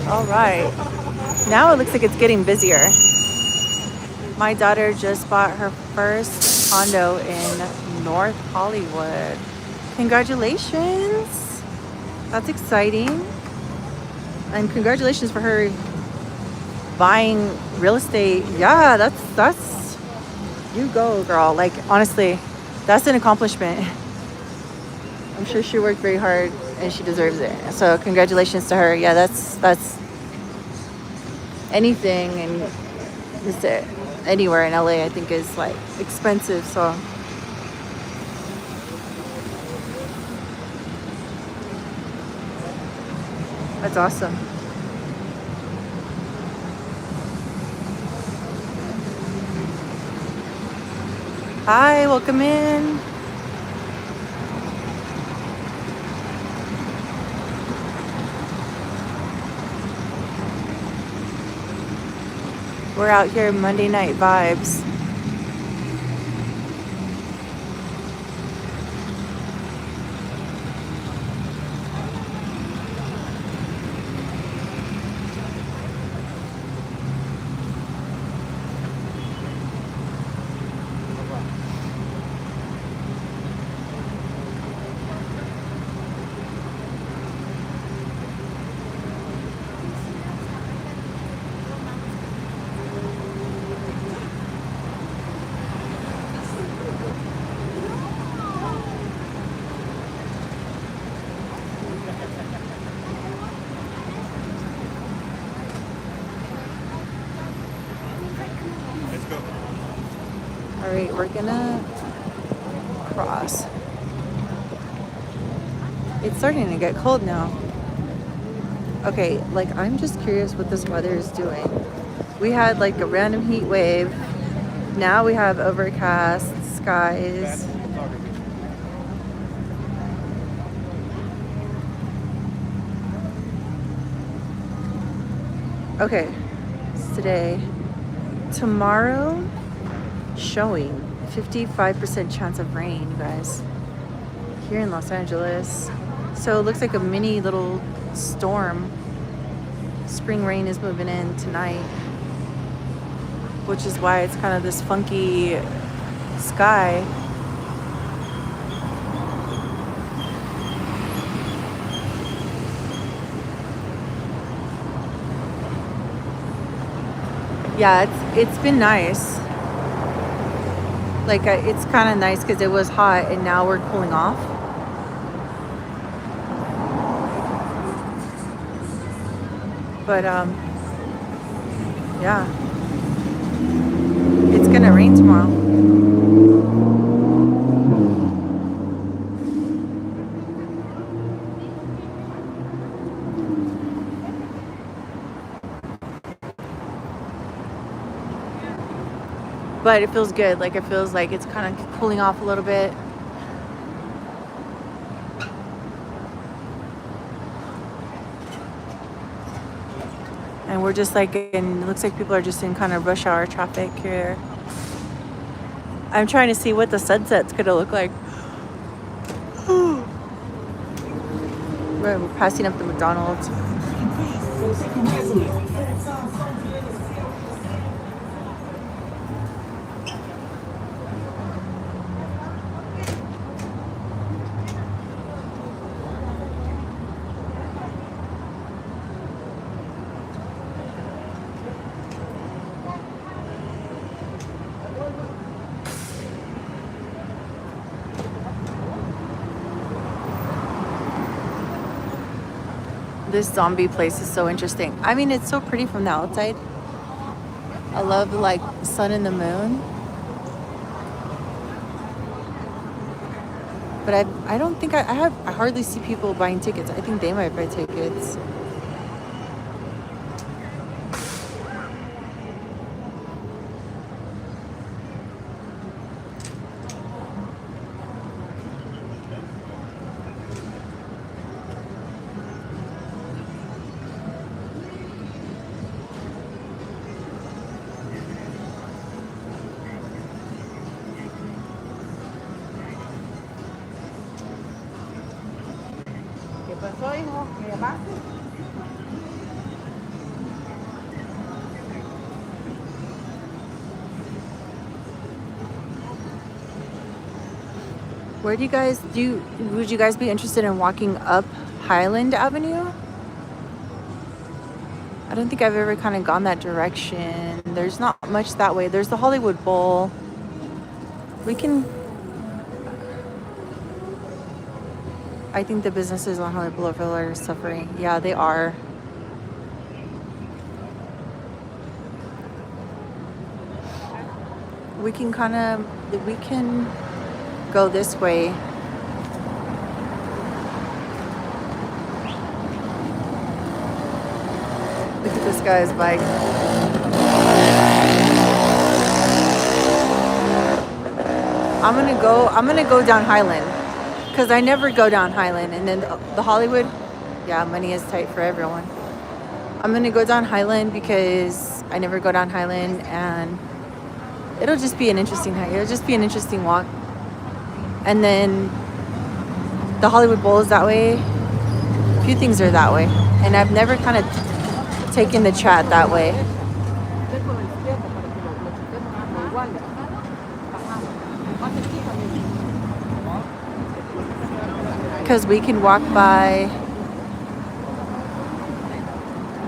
All right. Now it looks like it's getting busier. My daughter just bought her first condo in North Hollywood. Congratulations. That's exciting. And congratulations for her buying real estate. Yeah, that's you go, girl. Like, honestly, that's an accomplishment. I'm sure she worked very hard and she deserves it. So congratulations to her. Yeah, that's anything and just anywhere in LA I think is like expensive. So that's awesome. Hi, welcome in. We're out here Monday Night Vibes. All right, we're gonna cross. It's starting to get cold now. Okay, like I'm just curious what this weather is doing. We had like a random heat wave. Now we have overcast skies. Okay, it's today. Tomorrow, showing 55% chance of rain, you guys, here in Los Angeles. So it looks like a mini little storm. Spring rain is moving in tonight, which is why it's kind of this funky sky. Yeah, it's been nice. Like it's kind of nice because it was hot and now we're cooling off. But yeah, it's gonna rain tomorrow. But it feels good. Like it feels like it's kind of cooling off a little bit. And we're just like in, it looks like people are just in kind of rush hour traffic here. I'm trying to see what the sunset's gonna look like. We're passing up the McDonald's. This zombie place is so interesting. I mean, it's so pretty from the outside. I love the like sun and the moon. But I don't think I hardly see people buying tickets. I think they might buy tickets. ¿Qué pasó, hijo? ¿Me llamaste? Where do you guys would you guys be interested in walking up Highland Avenue? I don't think I've ever kind of gone that direction. There's not much that way. There's the Hollywood Bowl. We can... I think the businesses on Hollywood Blvd are suffering. Yeah, they are. We can go this way. Look at this guy's bike. I'm gonna go down Highland. Because I never go down Highland. And then the Hollywood, yeah, money is tight for everyone. I'm going to go down Highland because I never go down Highland. And it'll just be an interesting hike. It'll just be an interesting walk. And then the Hollywood Bowl is that way. A few things are that way. And I've never kind of taken the chat that way. Because we can walk by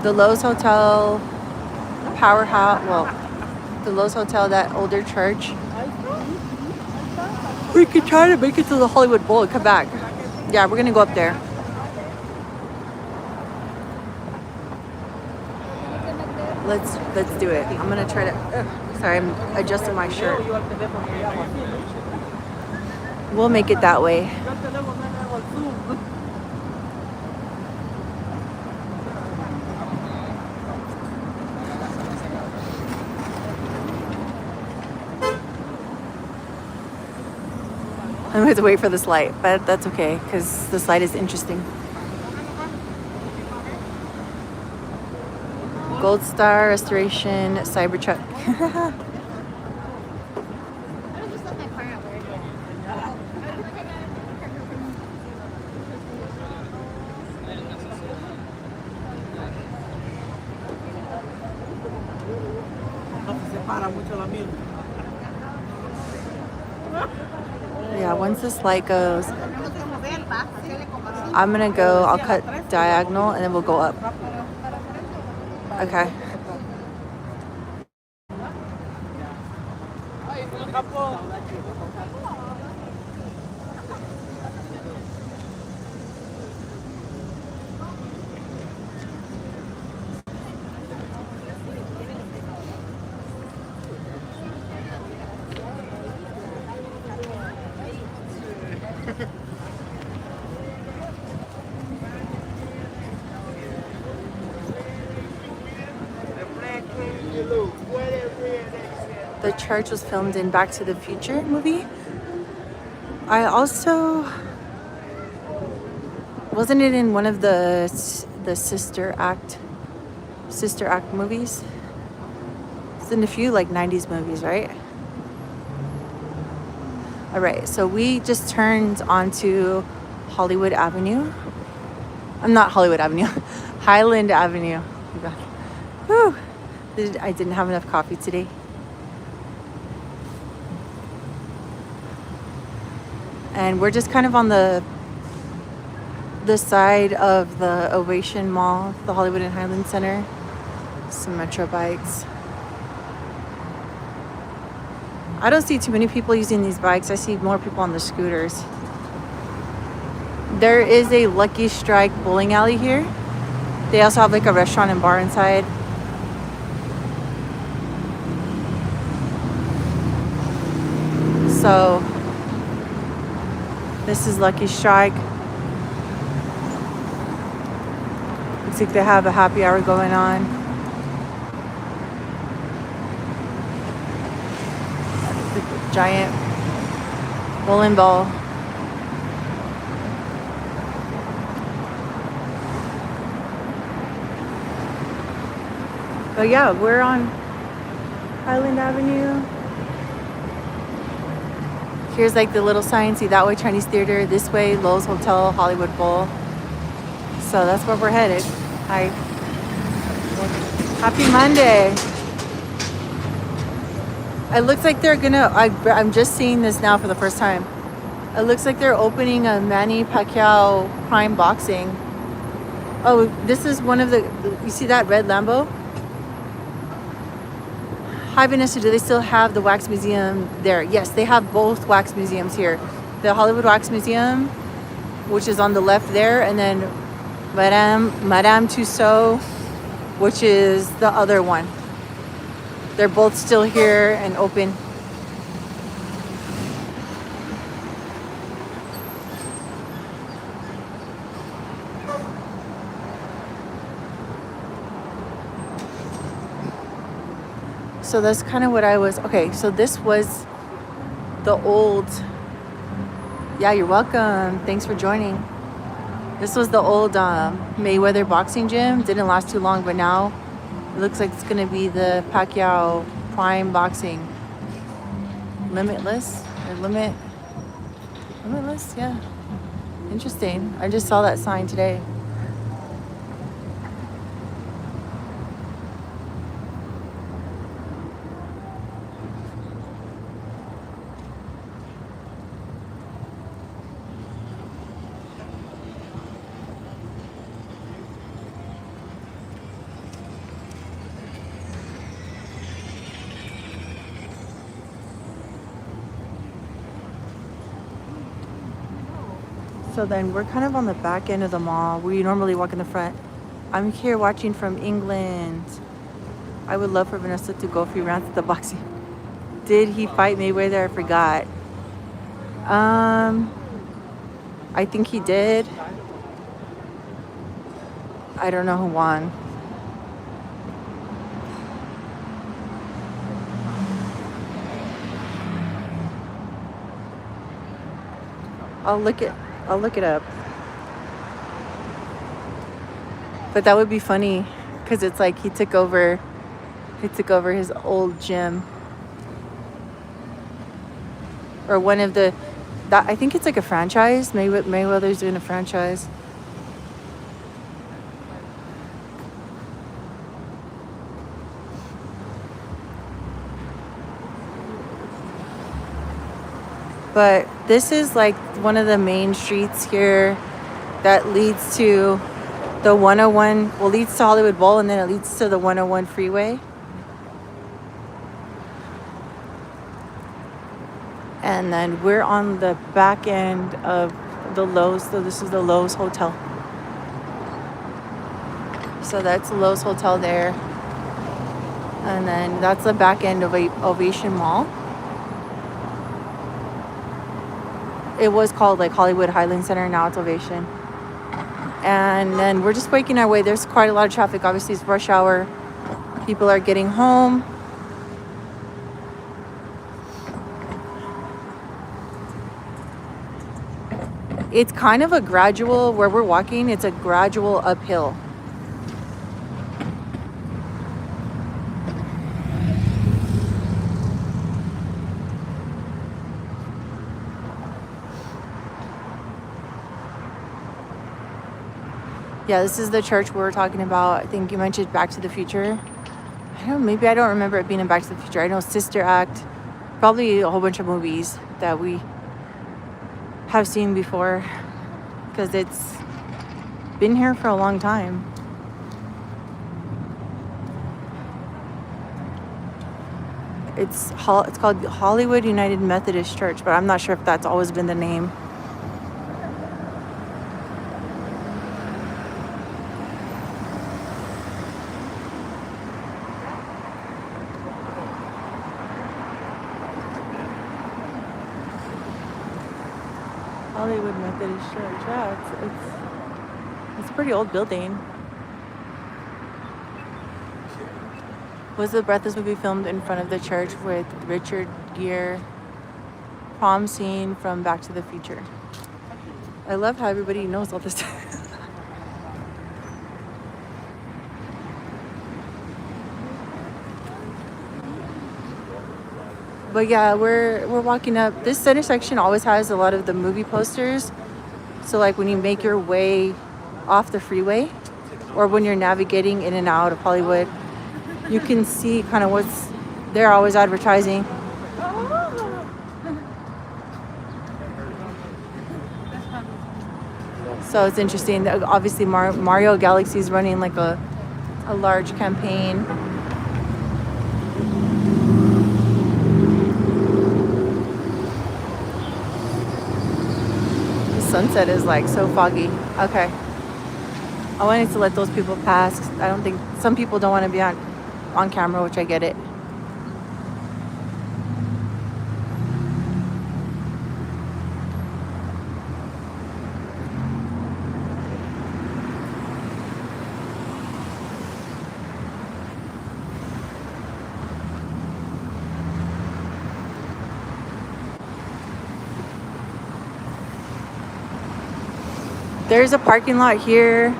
the Lowe's Hotel, Powerhouse, well, the Lowe's Hotel, that older church. We could try to make it to the Hollywood Bowl and come back. Yeah, we're gonna go up there. Let's do it. I'm gonna try to. Sorry, I'm adjusting my shirt. We'll make it that way. I'm going to have to wait for this light, but that's okay because this light is interesting. Gold Star Restoration Cybertruck. Yeah, once this light goes, I'm gonna go, I'll cut diagonal and then we'll go up. Okay. The church was filmed in Back to the Future movie. I also... Wasn't it in one of the Sister Act Sister Act movies. It's in a few like 90s movies, right? All right, so we just turned onto Hollywood Avenue. I'm not Hollywood Avenue, Highland Avenue. Oh God. Whew. I didn't have enough coffee today. And we're just kind of on the side of the Ovation Mall, the Hollywood and Highland Center. Some Metro bikes. I don't see too many people using these bikes. I see more people on the scooters. There is a Lucky Strike bowling alley here. They also have like a restaurant and bar inside. So this is Lucky Strike. Looks like they have a happy hour going on. The giant bowling ball. But yeah, we're on Highland Avenue. Here's like the little sign, see that way Chinese Theater, this way Lowe's Hotel, Hollywood Bowl. So that's where we're headed. Hi. Happy Monday. It looks like they're gonna, I'm just seeing this now for the first time. It looks like they're opening a Manny Pacquiao Prime Boxing. Oh, this is one of the, you see that red Lambo? Hi Vanessa, do they still have the wax museum there? Yes, they have both wax museums here. The Hollywood Wax Museum, which is on the left there, and then Madame Tussauds, which is the other one. They're both still here and open. So that's kind of what I was, okay, so this was the old, yeah, you're welcome. Thanks for joining. This was the old Mayweather boxing gym. Didn't last too long, but now it looks like it's going to be the Pacquiao Prime Boxing. Limitless? Or Limitless? Yeah. Interesting. I just saw that sign today. So then we're kind of on the back end of the mall. We normally walk in the front. I'm here watching from England. I would love for Vanessa to go a few rounds at the boxing. Did he fight Mayweather? I forgot. I think he did. I don't know who won. I'll look it up. But that would be funny because it's like he took over his old gym. Or one of the, that I think it's like a franchise. Mayweather's doing a franchise. But this is like one of the main streets here that leads to the 101, well, leads to Hollywood Bowl, and then it leads to the 101 freeway. And then we're on the back end of the Lowe's. So this is the Lowe's Hotel. So that's the Lowe's Hotel there. And then that's the back end of Ovation Mall. It was called like Hollywood Highland Center, now it's Ovation. And then we're just making our way. There's quite a lot of traffic. Obviously it's rush hour. People are getting home. It's kind of a gradual, where we're walking, it's a gradual uphill. Yeah, this is the church we were talking about. I think you mentioned Back to the Future. Maybe I don't remember it being in Back to the Future. I know Sister Act, probably a whole bunch of movies that we have seen before because it's been here for a long time. It's called Hollywood United Methodist Church, but I'm not sure if that's always been the name. Hollywood Methodist Church. Yeah, it's a pretty old building. Was the Breathless movie filmed in front of the church with Richard Gere? Prom scene from Back to the Future. I love how everybody knows all this stuff. But yeah, we're walking up. This intersection always has a lot of the movie posters. So like when you make your way off the freeway or when you're navigating in and out of Hollywood, you can see kind of what's they're always advertising. So it's interesting. Obviously, Mario Galaxy is running like a large campaign. The sunset is like so foggy. Okay. I wanted to let those people pass. I don't think some people don't want to be on camera, which I get it. There's a parking lot here.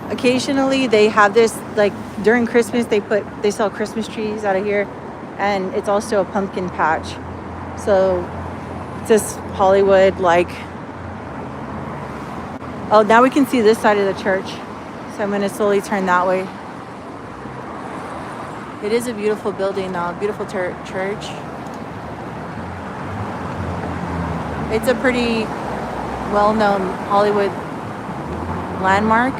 Occasionally they have this, like during Christmas they sell Christmas trees out of here, and it's also a pumpkin patch. So it's just Hollywood, like, oh, now we can see this side of the church. So I'm gonna slowly turn that way. It is a beautiful building though, beautiful church. It's a pretty well-known Hollywood landmark.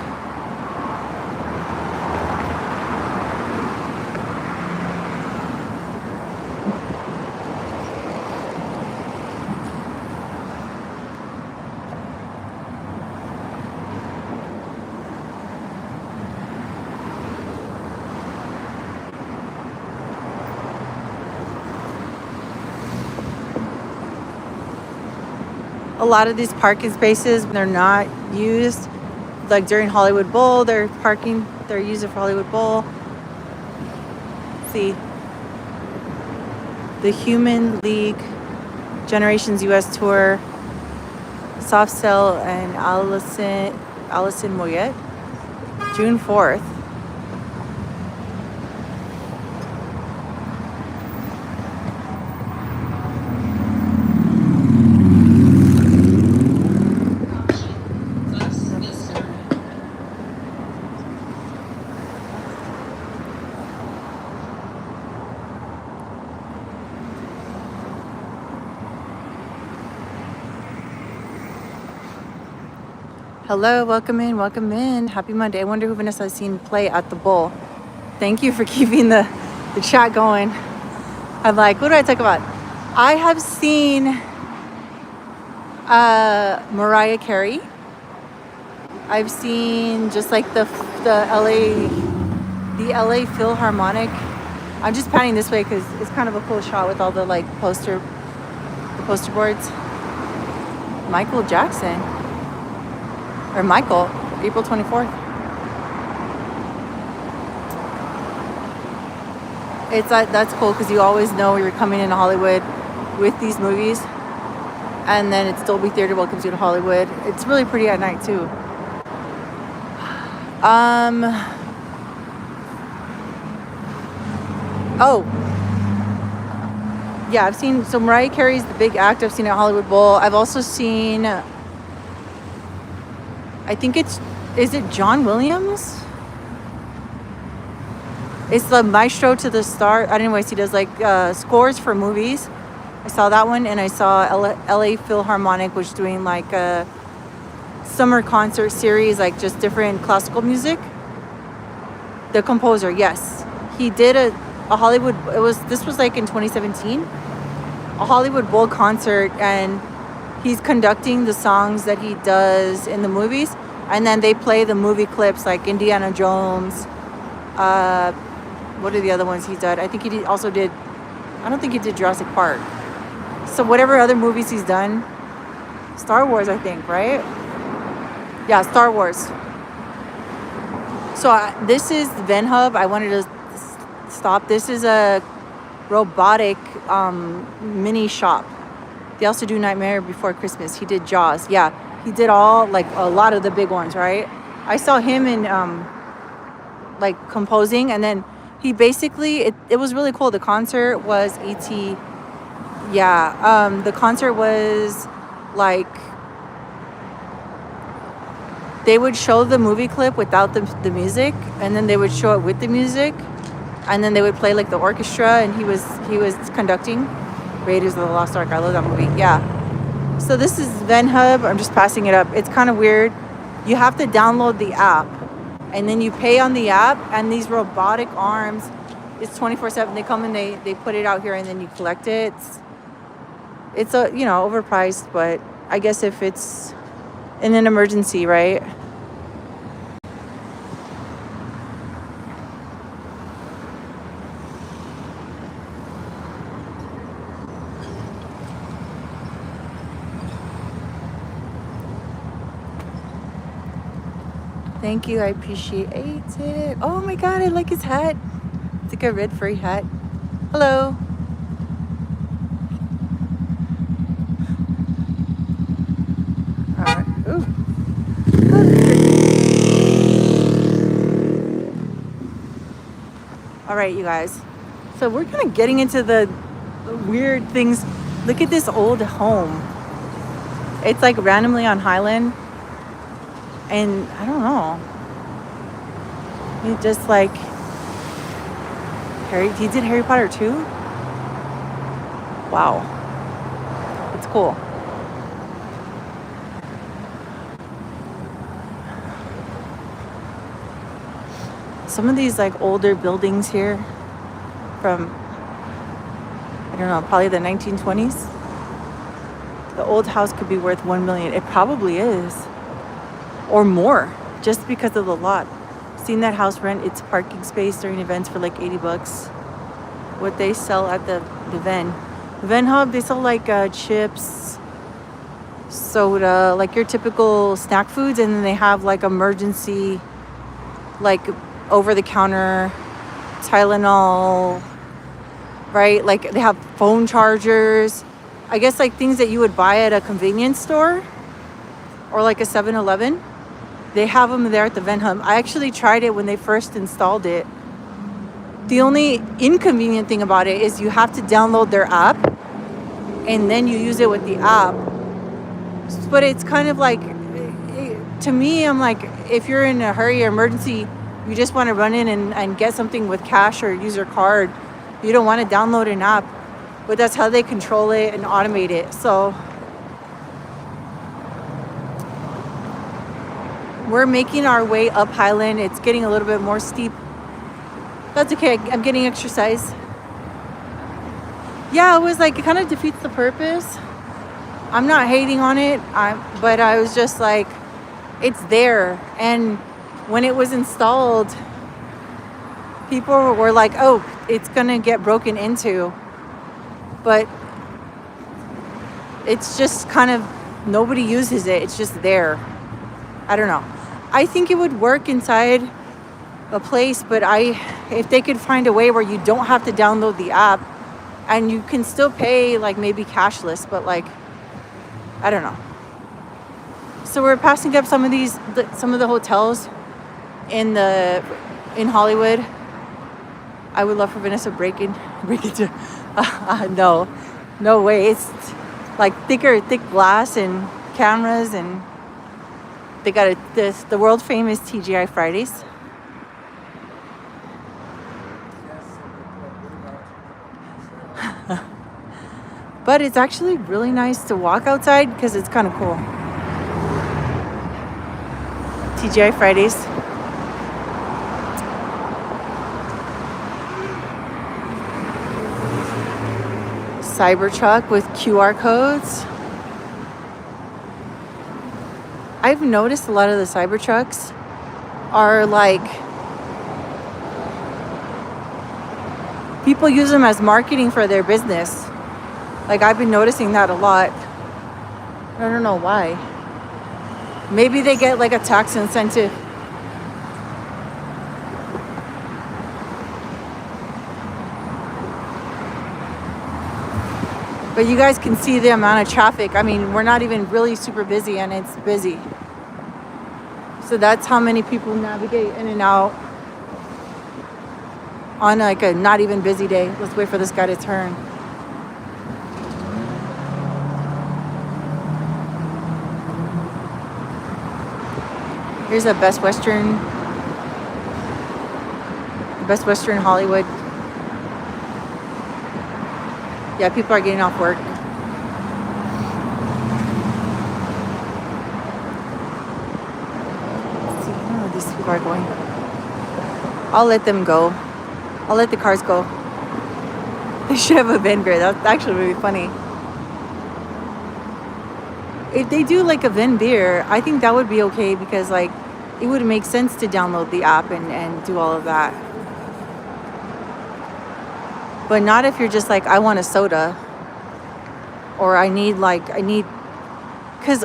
A lot of these parking spaces, they're not used. Like during Hollywood Bowl, they're using for Hollywood Bowl. See, the Human League Generations US Tour, Soft Cell and Allison Moyet, June 4th. Hello, welcome in. Happy Monday. I wonder who Vanessa has seen play at the Bowl. Thank you for keeping the chat going. I'm like, what do I talk about? I have seen Mariah Carey. I've seen just like the LA Philharmonic. I'm just panning this way because it's kind of a cool shot with all the like poster boards. Michael Jackson. Or Michael, April 24th. It's like, that's cool because you always know you're coming into Hollywood with these movies, and then it's Dolby Theater welcomes you to Hollywood. It's really pretty at night too. Oh, yeah, I've seen, so Mariah Carey's the big act I've seen at Hollywood Bowl. I've also seen, I think it's Is it John Williams? It's the Maestro to the Star. Anyways, he does like scores for movies. I saw that one, and I saw LA Philharmonic, which is doing like a summer concert series, like just different classical music. The composer, yes, he did a Hollywood. This was like in 2017, a Hollywood Bowl concert, and he's conducting the songs that he does in the movies, and then they play the movie clips like Indiana Jones. What are the other ones he did? I think he also did. I don't think he did Jurassic Park. So whatever other movies he's done, Star Wars, I think, right? Yeah, Star Wars. So this is VenHub. I wanted to stop. This is a robotic mini shop. They also do Nightmare Before Christmas. He did Jaws. Yeah, he did all, like a lot of the big ones, right? I saw him in like composing, and then he basically, it was really cool. The concert was E.T. Yeah, the concert was like, they would show the movie clip without the music, and then they would show it with the music, and then they would play like the orchestra, and he was conducting Raiders of the Lost Ark. I love that movie. Yeah. So this is VenHub. I'm just passing it up. It's kind of weird. You have to download the app, and then you pay on the app, and these robotic arms, it's 24/7. They come and they put it out here, and then you collect it. It's a, overpriced, but I guess if it's in an emergency, right? Thank you, I appreciate it. Oh my god, I like his hat. It's like a red furry hat. Hello. Alright. Ooh. Alright, you guys. So we're kind of getting into the weird things. Look at this old home. It's like randomly on Highland. And I don't know. He just like he did Harry Potter too? Wow. It's cool. Some of these like older buildings here from, I don't know, probably the 1920s. The old house could be worth $1 million. It probably is. Or more, just because of the lot. Seen that house rent its parking space during events for like $80. What they sell at the VenHub, they sell like chips, soda, like your typical snack foods, and then they have like emergency, like over-the-counter Tylenol, right? Like they have phone chargers. I guess like things that you would buy at a convenience store or like a 7-Eleven. They have them there at the VenHub. I actually tried it when they first installed it. The only inconvenient thing about it is you have to download their app and then you use it with the app. But it's kind of like, to me, I'm like, if you're in a hurry or emergency, you just want to run in and get something with cash or use your card. You don't want to download an app. But that's how they control it and automate it. So we're making our way up Highland. It's getting a little bit more steep. That's okay. I'm getting exercise. Yeah, it was like, it kind of defeats the purpose. I'm not hating on it, but I was just like, it's there. And when it was installed, people were like, oh, it's going to get broken into. But it's just kind of, nobody uses it. It's just there. I don't know. I think it would work inside a place, but if they could find a way where you don't have to download the app and you can still pay like maybe cashless, but like, I don't know. So we're passing up some of the hotels in Hollywood. I would love for Vanessa break into no way. It's like thick glass and cameras, and They got the world famous TGI Fridays. But it's actually really nice to walk outside because it's kind of cool. TGI Fridays. Cybertruck with QR codes. I've noticed a lot of the Cybertrucks are like, people use them as marketing for their business. Like, I've been noticing that a lot. I don't know why. Maybe they get like a tax incentive. But you guys can see the amount of traffic. I mean, we're not even really super busy and it's busy. So that's how many people navigate in and out on like a not even busy day. Let's wait for this guy to turn. Here's a Best Western Hollywood. Yeah, people are getting off work. Let's see where these people are going. I'll let them go. I'll let the cars go. They should have a Venn beer. That's actually really funny. If they do like a Venn beer, I think that would be okay because like it would make sense to download the app and do all of that. But not if you're just like, I want a soda. Or I need, because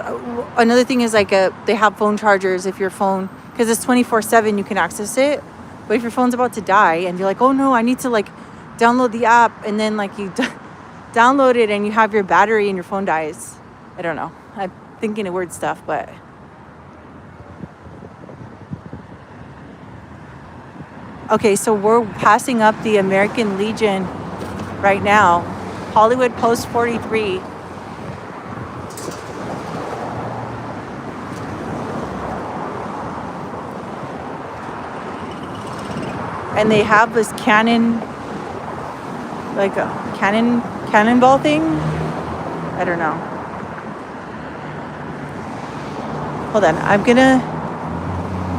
another thing is like they have phone chargers if your phone, because it's 24/7, you can access it. But if your phone's about to die and you're like, oh no, I need to like download the app, and then like you download it and you have your battery and your phone dies. I don't know. I'm thinking of weird stuff, but. Okay, so we're passing up the American Legion right now. Hollywood Post 43. And they have this cannon, like a cannonball thing. I don't know. Hold on, I'm gonna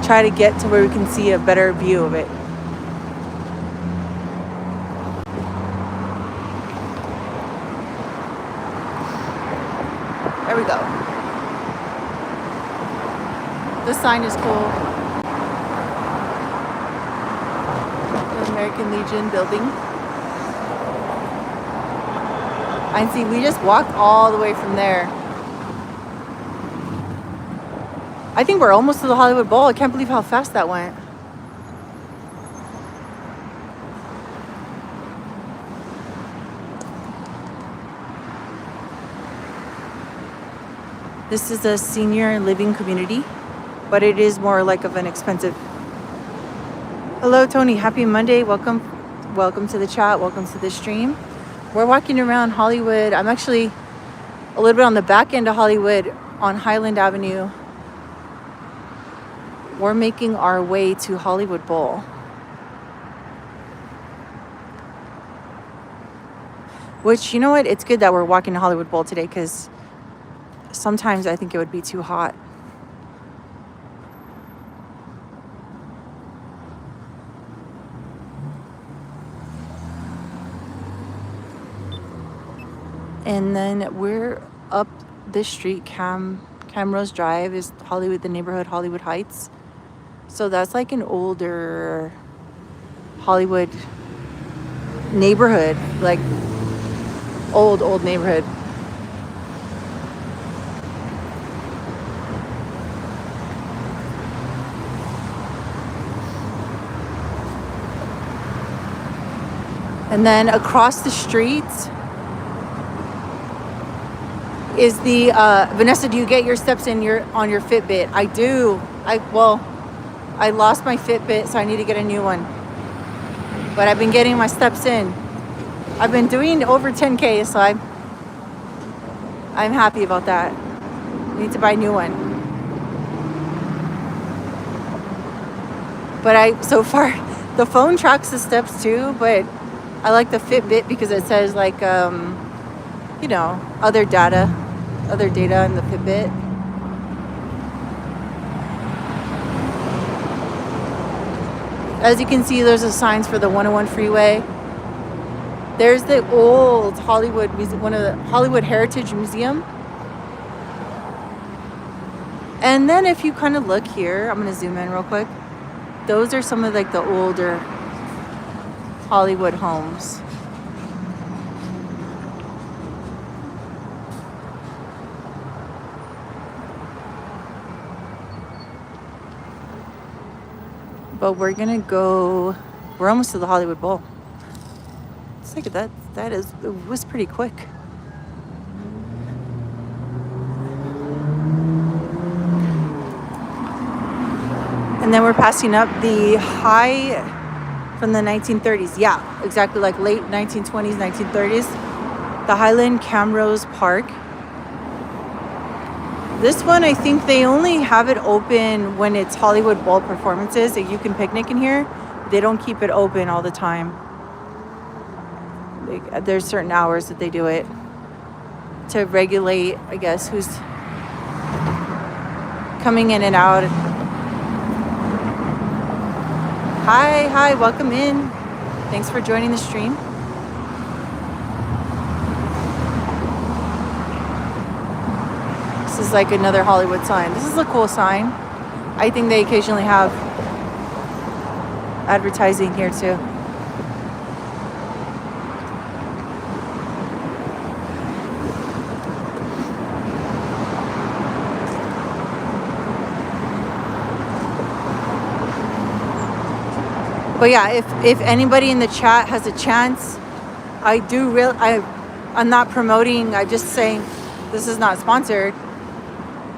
try to get to where we can see a better view of it. There we go. This sign is cool. The American Legion building. And see, we just walked all the way from there. I think we're almost to the Hollywood Bowl. I can't believe how fast that went. This is a senior living community, but it is more like of an expensive. Hello, Tony. Happy Monday. Welcome to the chat. Welcome to the stream. We're walking around Hollywood. I'm actually a little bit on the back end of Hollywood on Highland Avenue. We're making our way to Hollywood Bowl. Which, you know what? It's good that we're walking to Hollywood Bowl today because sometimes I think it would be too hot. And then we're up this street, Camrose Drive is Hollywood, the neighborhood, Hollywood Heights. So that's like an older Hollywood neighborhood, like old neighborhood. And then across the street is the Vanessa, do you get your steps in on your Fitbit? I do. I lost my Fitbit, so I need to get a new one. But I've been getting my steps in. I've been doing over 10K, so I'm happy about that. I need to buy a new one. But so far, the phone tracks the steps too, but I like the Fitbit because it says like, you know, other data in the Fitbit. As you can see, there's the signs for the 101 freeway. There's the old Hollywood Museum, one of the Hollywood Heritage Museum. And then if you kind of look here, I'm going to zoom in real quick. Those are some of like the older Hollywood homes. But we're going to go, we're almost to the Hollywood Bowl. Let's look at that. It was pretty quick. And then we're passing up the high from the 1930s. Yeah, exactly, like late 1920s, 1930s. The Highland Camrose Park. This one, I think they only have it open when it's Hollywood Bowl performances. That you can picnic in here. They don't keep it open all the time. There's certain hours that they do it to regulate, I guess, who's coming in and out. Hi, welcome in. Thanks for joining the stream. This is like another Hollywood sign. This is a cool sign. I think they occasionally have advertising here too. But yeah, if anybody in the chat has a chance, I'm not promoting, I'm just saying this is not sponsored.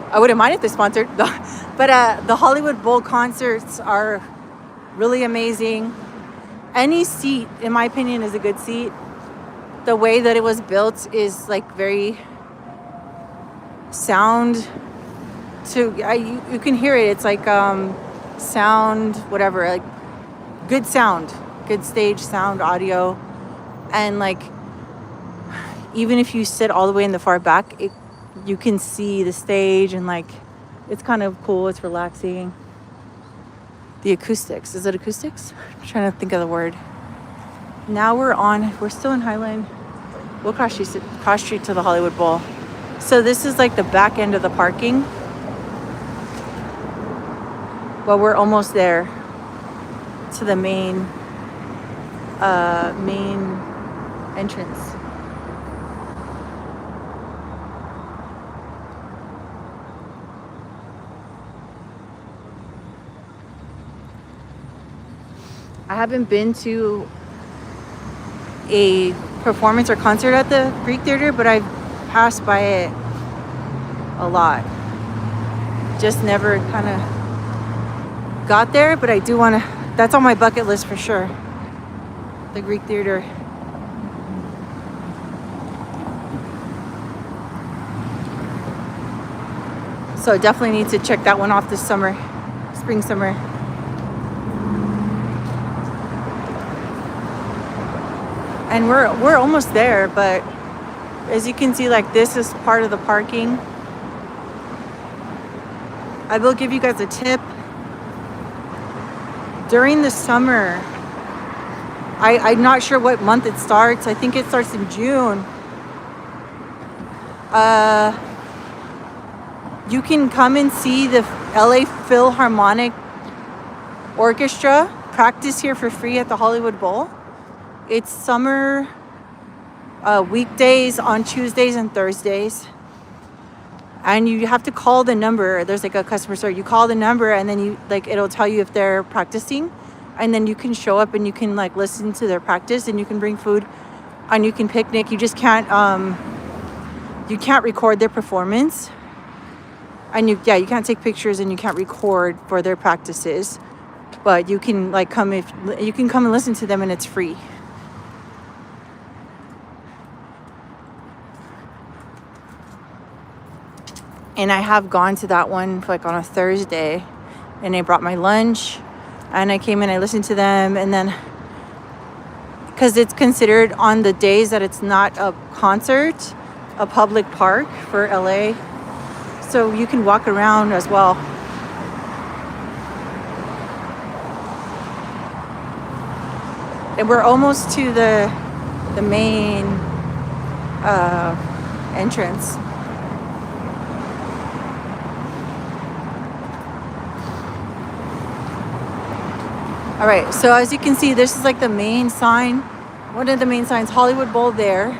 I wouldn't mind if they're sponsored. But the Hollywood Bowl concerts are really amazing. Any seat, in my opinion, is a good seat. The way that it was built is like very sound to, you can hear it. It's like sound, whatever, like good sound, good stage sound, audio. And like, even if you sit all the way in the far back, you can see the stage, and like, it's kind of cool. It's relaxing. The acoustics, is it acoustics? I'm trying to think of the word. Now we're still in Highland. We'll cross street to the Hollywood Bowl. So this is like the back end of the parking. Well, we're almost there to the main entrance. I haven't been to a performance or concert at the Greek Theater, but I've passed by it a lot. Just never kind of got there, but I do want to, that's on my bucket list for sure. The Greek Theater. So definitely need to check that one off this summer, spring, summer. And we're almost there, but as you can see, like, this is part of the parking. I will give you guys a tip. During the summer, I'm not sure what month it starts. I think it starts in June. You can come and see the LA Philharmonic Orchestra practice here for free at the Hollywood Bowl. It's summer weekdays on Tuesdays and Thursdays. And you have to call the number. There's like a customer service. You call the number, and then you, like, it'll tell you if they're practicing. And then you can show up and you can like listen to their practice, and you can bring food and you can picnic. You just can't record their performance. And you can't take pictures and you can't record for their practices. But you can like come and listen to them, and it's free. And I have gone to that one like on a Thursday, and I brought my lunch. And I came and I listened to them, and then because it's considered on the days that it's not a concert, a public park for LA. So you can walk around as well. And we're almost to the main entrance. All right, so as you can see, this is like the main sign, one of the main signs, Hollywood Blvd there.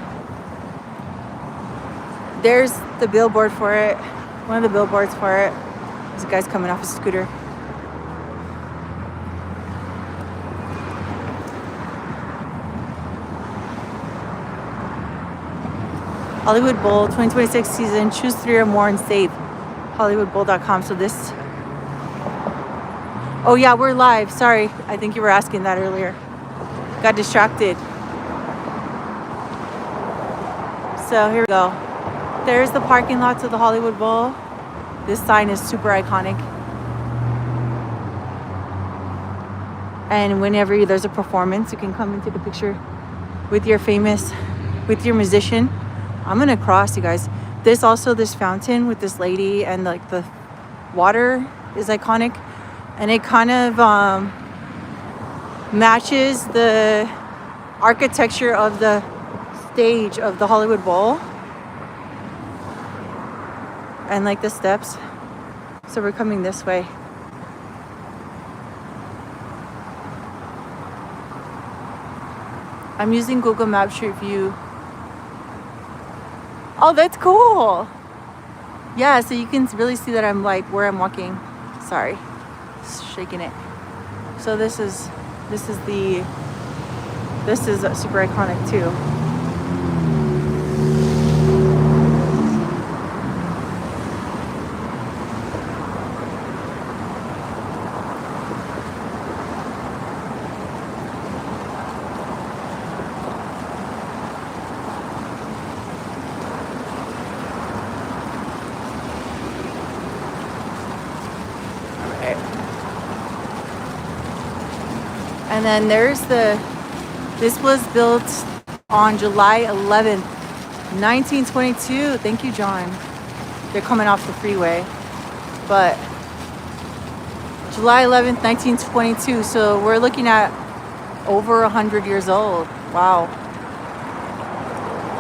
There's the billboard for it, one of the billboards for it. There's a guy's coming off a scooter. Hollywood Blvd 2026 season, choose 3 or more and save. HollywoodBlvd.com. So this, oh yeah, we're live. Sorry, I think you were asking that earlier. Got distracted. So here we go. There's the parking lots of the Hollywood Blvd. This sign is super iconic. And whenever there's a performance, you can come and take a picture with your musician. I'm gonna cross, you guys. This fountain with this lady and like the water is iconic, and it kind of matches the architecture of the stage of the Hollywood Bowl and like the steps. So we're coming this way. I'm using Google Maps Street View. Oh, that's cool. Yeah, so you can really see that I'm like where I'm walking. Sorry, shaking it. So this is super iconic too. And then this was built on July 11th, 1922. Thank you, John. They're coming off the freeway. But July 11th, 1922. So we're looking at over 100 years old. Wow.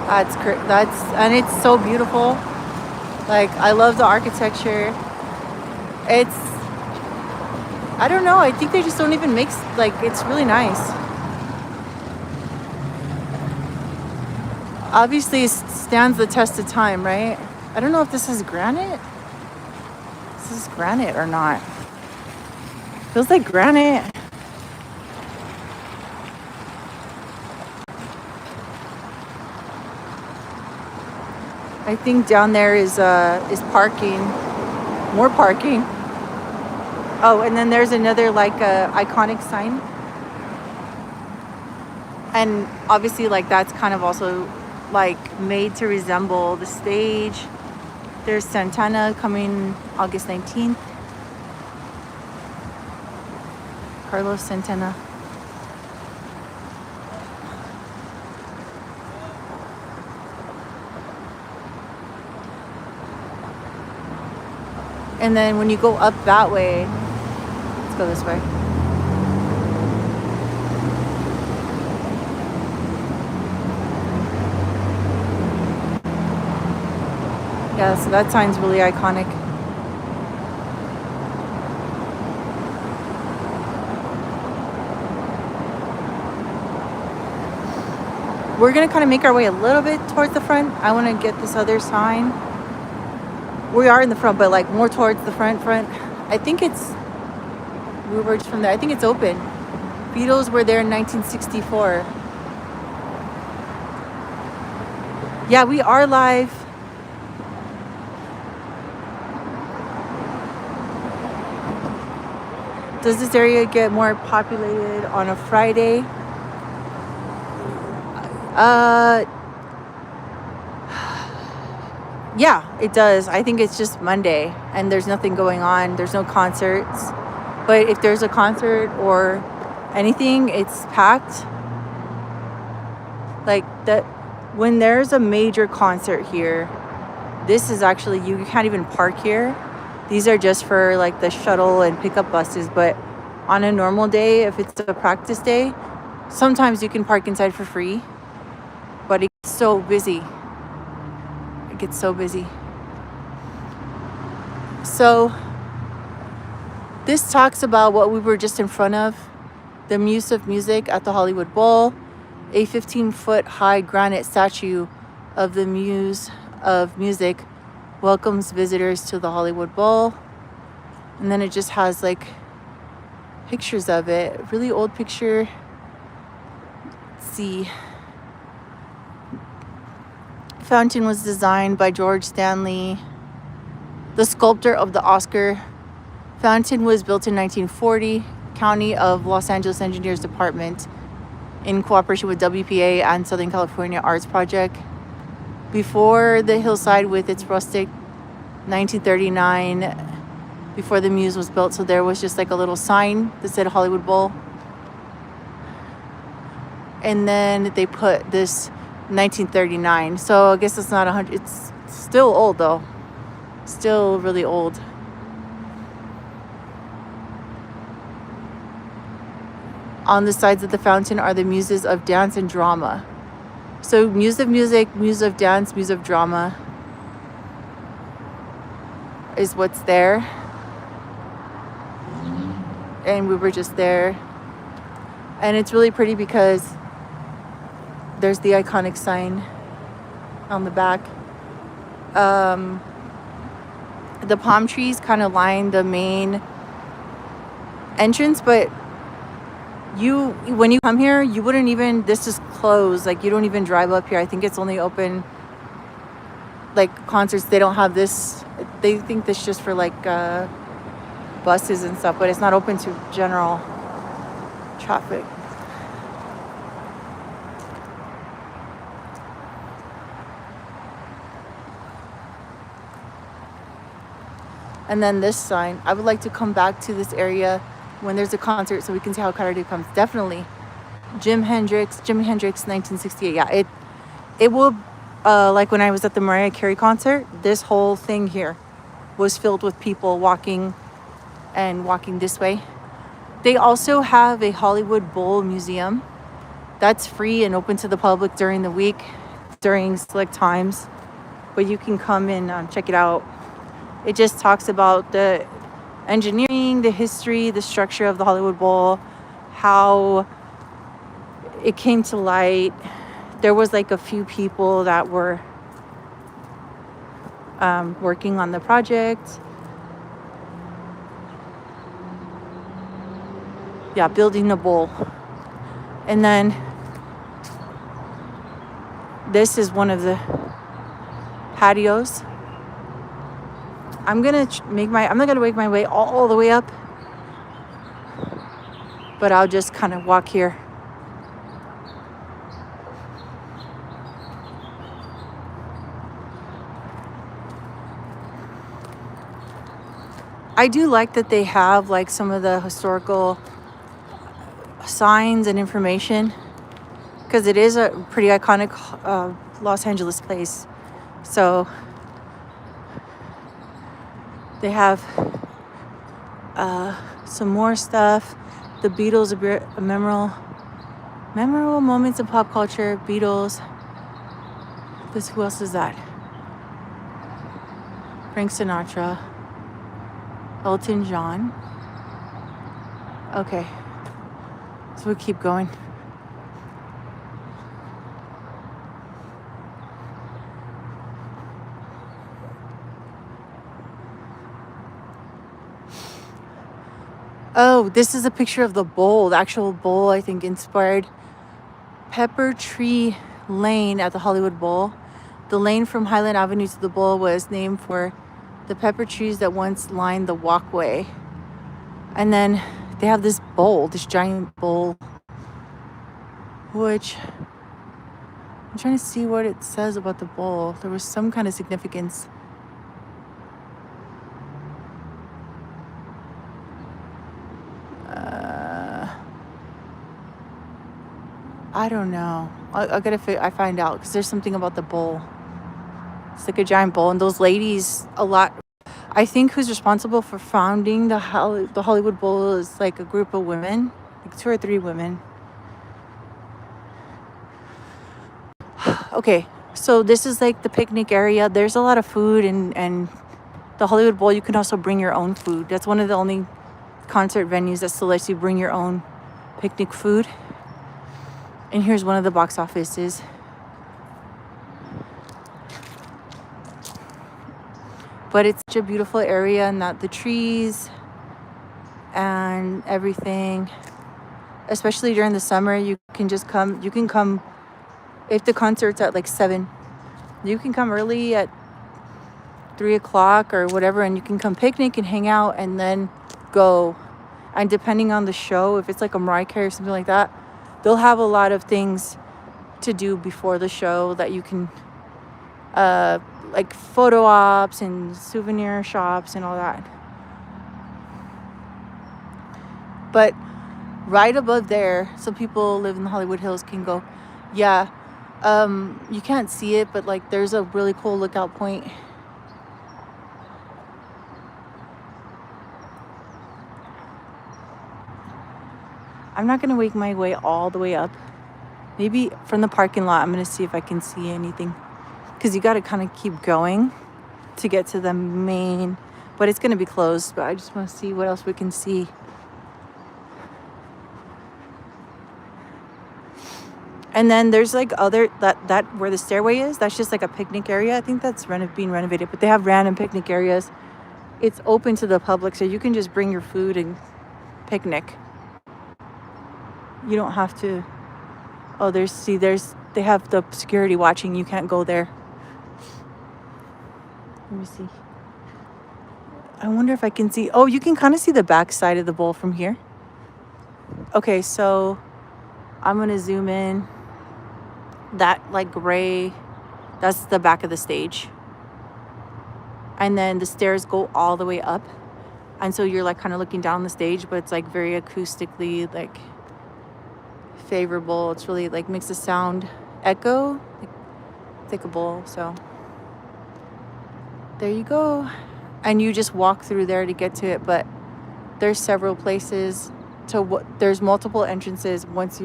And it's so beautiful. Like, I love the architecture. I don't know. I think they just don't even make, like, it's really nice. Obviously, it stands the test of time, right? I don't know if this is granite. This is granite or not. Feels like granite. I think down there is parking. More parking. Oh, and then there's another like iconic sign. And obviously like that's kind of also like made to resemble the stage. There's Santana coming August 19th. Carlos Santana. And then when you go up that way, let's go this way. Yeah, so that sign's really iconic. We're gonna kind of make our way a little bit towards the front. I want to get this other sign. We are in the front, but like more towards the front. I think we were just from there. I think it's open. Beatles were there in 1964. Yeah, we are live. Does this area get more populated on a Friday? Yeah, it does. I think it's just Monday and there's nothing going on. There's no concerts. But if there's a concert or anything, it's packed. Like that, when there's a major concert here, this is actually, you can't even park here. These are just for like the shuttle and pickup buses. But on a normal day, if it's a practice day, sometimes you can park inside for free. But it gets so busy. It gets so busy. So this talks about what we were just in front of, the Muse of Music at the Hollywood Bowl, a 15-foot high granite statue of the Muse of Music welcomes visitors to the Hollywood Bowl. And then it just has like pictures of it, really old picture. Let's see. Fountain was designed by George Stanley, the sculptor of the Oscar. Fountain was built in 1940, County of Los Angeles Engineers Department, in cooperation with WPA and Southern California Arts Project. Before the hillside with its rustic 1939, before the Muse was built, so there was just like a little sign that said Hollywood Bowl. And then they put this 1939. So I guess it's not 100, it's still old though. Still really old. On the sides of the fountain are the muses of dance and drama. So Muse of Music, Muse of Dance, Muse of Drama is what's there. And we were just there. And it's really pretty because there's the iconic sign on the back. The palm trees kind of line the main entrance, but when you come here, you wouldn't even, this is closed. Like you don't even drive up here. I think it's only open, like concerts. They don't have this. They think this just for like buses and stuff, but it's not open to general traffic. And then this sign, I would like to come back to this area when there's a concert so we can see how Carter comes. Definitely. Jimi Hendrix, 1968. Yeah, it will, like when I was at the Mariah Carey concert, this whole thing here was filled with people walking this way. They also have a Hollywood Bowl museum that's free and open to the public during the week, during select times. But you can come and check it out. It just talks about the engineering, the history, the structure of the Hollywood Bowl, how it came to light. There was like a few people that were working on the project. Yeah, building the bowl. And then this is one of the patios. I'm not gonna make my way all the way up, but I'll just kind of walk here. I do like that they have like some of the historical signs and information, because it is a pretty iconic Los Angeles place. So they have some more stuff. The Beatles, memorable moments in pop culture. Beatles. Who else is that? Frank Sinatra. Elton John. Okay. So we keep going. Oh, this is a picture of the bowl. The actual bowl, I think, inspired Pepper Tree Lane at the Hollywood Bowl. The lane from Highland Avenue to the bowl was named for the pepper trees that once lined the walkway. And then they have this bowl, this giant bowl, which I'm trying to see what it says about the bowl. There was some kind of significance. I don't know. I gotta I find out because there's something about the bowl. It's like a giant bowl, and those ladies, a lot. I think who's responsible for founding the Hollywood Bowl is like a group of women, like 2 or 3 women. Okay, so this is like the picnic area. There's a lot of food, and the Hollywood Bowl, you can also bring your own food. That's one of the only concert venues that still lets you bring your own picnic food. And here's one of the box offices. But it's such a beautiful area, and that the trees and everything, especially during the summer, you can come if the concert's at like 7, you can come early at 3 o'clock or whatever, and you can come picnic and hang out and then go. And depending on the show, if it's like a Mariah Carey or something like that, they'll have a lot of things to do before the show that you can, like photo ops and souvenir shops and all that. But right above there, some people live in the Hollywood Hills can go. Yeah, you can't see it, but like there's a really cool lookout point. I'm not gonna make my way all the way up. Maybe from the parking lot, I'm gonna see if I can see anything, because you got to kind of keep going to get to the main, but it's gonna be closed. But I just want to see what else we can see. And then there's like other that where the stairway is, that's just like a picnic area. I think that's being renovated, but they have random picnic areas. It's open to the public, so you can just bring your food and picnic. You don't have to. Oh, they have the security watching. You can't go there. Let me see. I wonder if I can see. Oh, you can kind of see the back side of the bowl from here. Okay, so I'm gonna zoom in. That like gray, that's the back of the stage. And then the stairs go all the way up. And so you're like kind of looking down the stage, but it's like very acoustically like favorable. It's really like makes the sound echo. It's like a bowl. So there you go. And you just walk through there to get to it. But there's several places there's multiple entrances. Once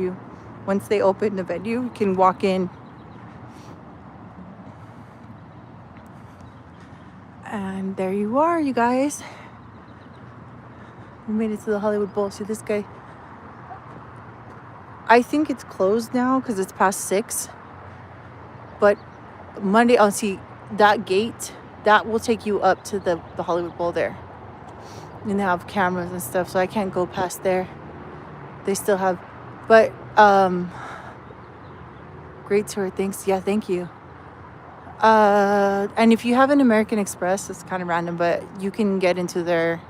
they open the venue, you can walk in. And there you are, you guys. We made it to the Hollywood Bowl. See this guy? I think it's closed now because it's past 6. But Monday, see that gate, that will take you up to the Hollywood Bowl there. And they have cameras and stuff, so I can't go past there. They still have, but great tour. Thanks. Yeah, thank you. And if you have an American Express, it's kind of random, but you can get into their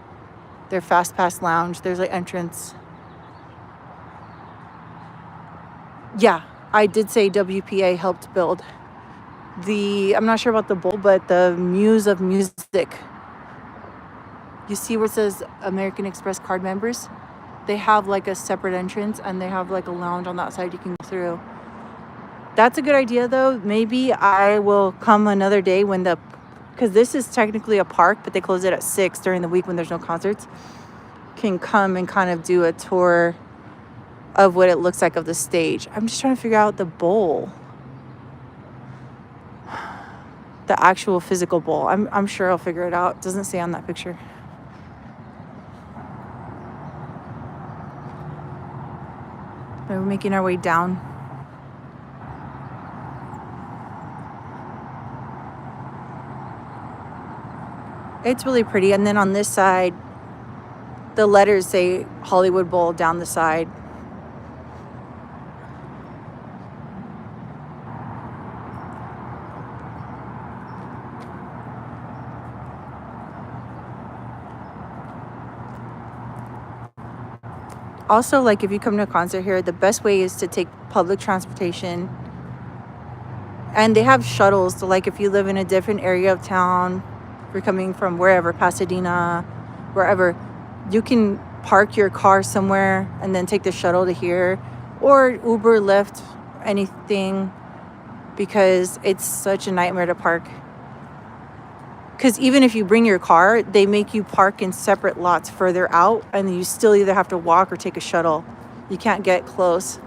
Fast Pass lounge. There's like entrance. Yeah, I did say WPA helped build I'm not sure about the bowl, but the Muse of Music. You see where it says American Express card members? They have like a separate entrance, and they have like a lounge on that side you can go through. That's a good idea though. Maybe I will come another day because this is technically a park, but they close it at 6 during the week when there's no concerts. Can come and kind of do a tour of what it looks like of the stage. I'm just trying to figure out the bowl. The actual physical bowl. I'm sure I'll figure it out. It doesn't say on that picture. But we're making our way down. It's really pretty. And then on this side, the letters say Hollywood Bowl down the side. Also, like if you come to a concert here, the best way is to take public transportation. And they have shuttles. So like if you live in a different area of town, if you're coming from wherever, Pasadena, wherever, you can park your car somewhere and then take the shuttle to here. or Uber, Lyft, anything, because it's such a nightmare to park. Because even if you bring your car, they make you park in separate lots further out, and you still either have to walk or take a shuttle. You can't get close.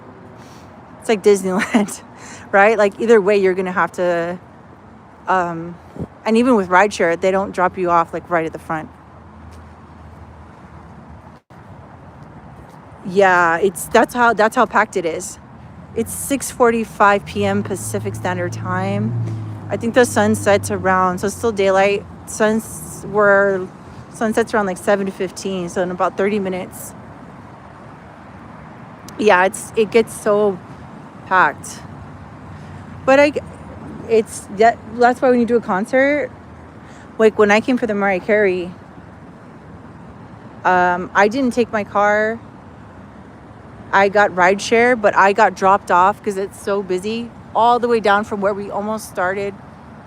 It's like Disneyland, right? Like either way, you're gonna have to. And even with rideshare, they don't drop you off like right at the front. Yeah, that's how packed it is. It's 6:45 p.m. Pacific Standard Time. I think the sun sets around, so it's still daylight. Sunsets around like 7:15, so in about 30 minutes. Yeah, it gets so packed. But that's why when you do a concert, like when I came for the Mariah Carey, I didn't take my car. I got rideshare, but I got dropped off because it's so busy all the way down from where we almost started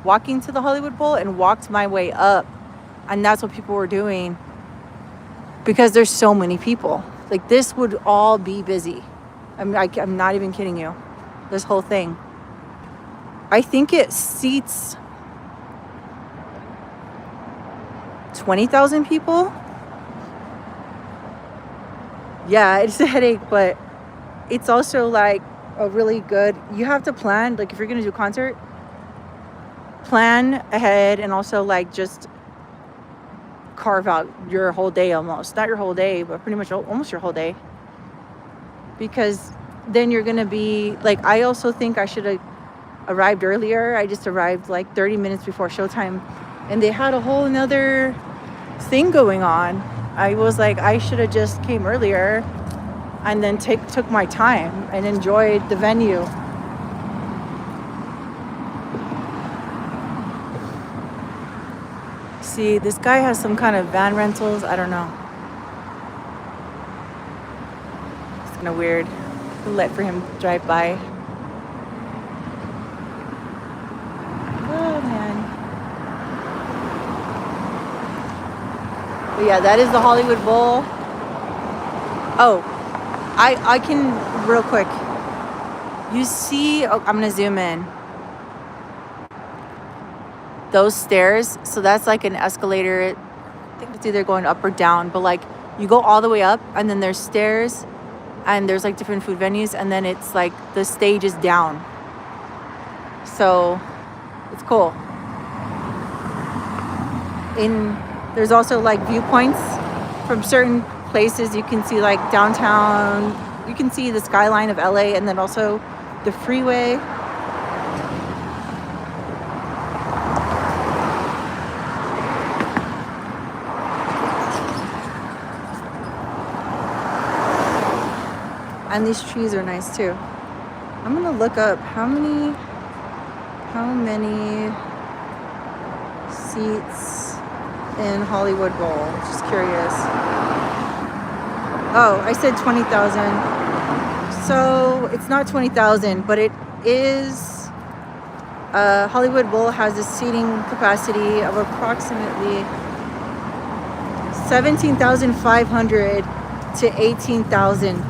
walking to the Hollywood Bowl and walked my way up. And that's what people were doing because there's so many people. Like this would all be busy. I'm not even kidding you. This whole thing. I think it seats 20,000 people. Yeah, it's a headache, but it's also like a really good, you have to plan, like if you're going to do a concert, plan ahead and also like just carve out your whole day almost. Not your whole day, but pretty much almost your whole day. Because then you're going to be, like I also think I should have arrived earlier. I just arrived like 30 minutes before showtime and they had a whole another thing going on. I was like, I should have just came earlier and then took my time and enjoyed the venue. See, this guy has some kind of van rentals. I don't know. It's kind of weird. We'll let for him drive by. Oh, man. But yeah, that is the Hollywood Bowl. Oh, I can real quick. You see, I'm gonna zoom in. Those stairs, so that's like an escalator. I think it's either going up or down, but like you go all the way up and then there's stairs and there's like different food venues and then it's like the stage is down. So it's cool. There's also like viewpoints from certain places. You can see like downtown, you can see the skyline of LA and then also the freeway. And these trees are nice too. I'm gonna look up how many seats in Hollywood Bowl. Just curious. Oh, I said 20,000. So it's not 20,000, but it is. Hollywood Bowl has a seating capacity of approximately 17,500 to 18,000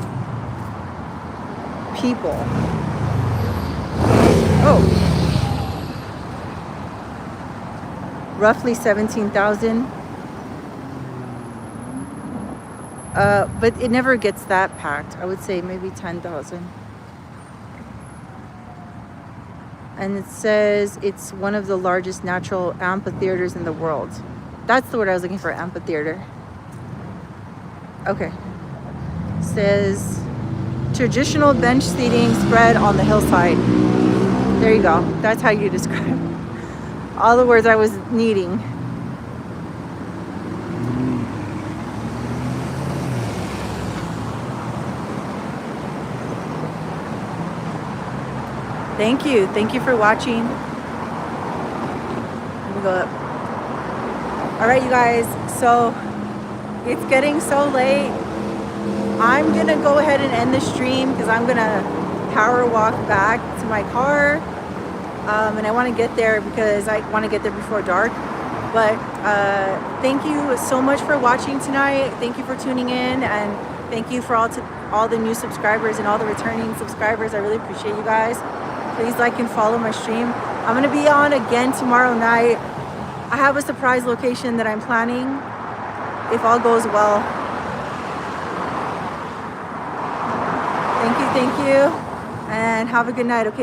people. Oh, roughly 17,000. But it never gets that packed. I would say maybe 10,000. And it says it's one of the largest natural amphitheaters in the world. That's the word I was looking for, amphitheater. Okay. It says traditional bench seating spread on the hillside. There you go. That's how you describe all the words I was needing. Thank you. Thank you for watching. Let me go up. All right, you guys. So it's getting so late. I'm going to go ahead and end the stream because I'm going to power walk back to my car. And I want to get there because I want to get there before dark. But thank you so much for watching tonight. Thank you for tuning in. And Thank you for all the new subscribers and all the returning subscribers. I really appreciate you guys. Please like and follow my stream. I'm gonna be on again tomorrow night. I have a surprise location that I'm planning if all goes well. Thank you, and have a good night, okay?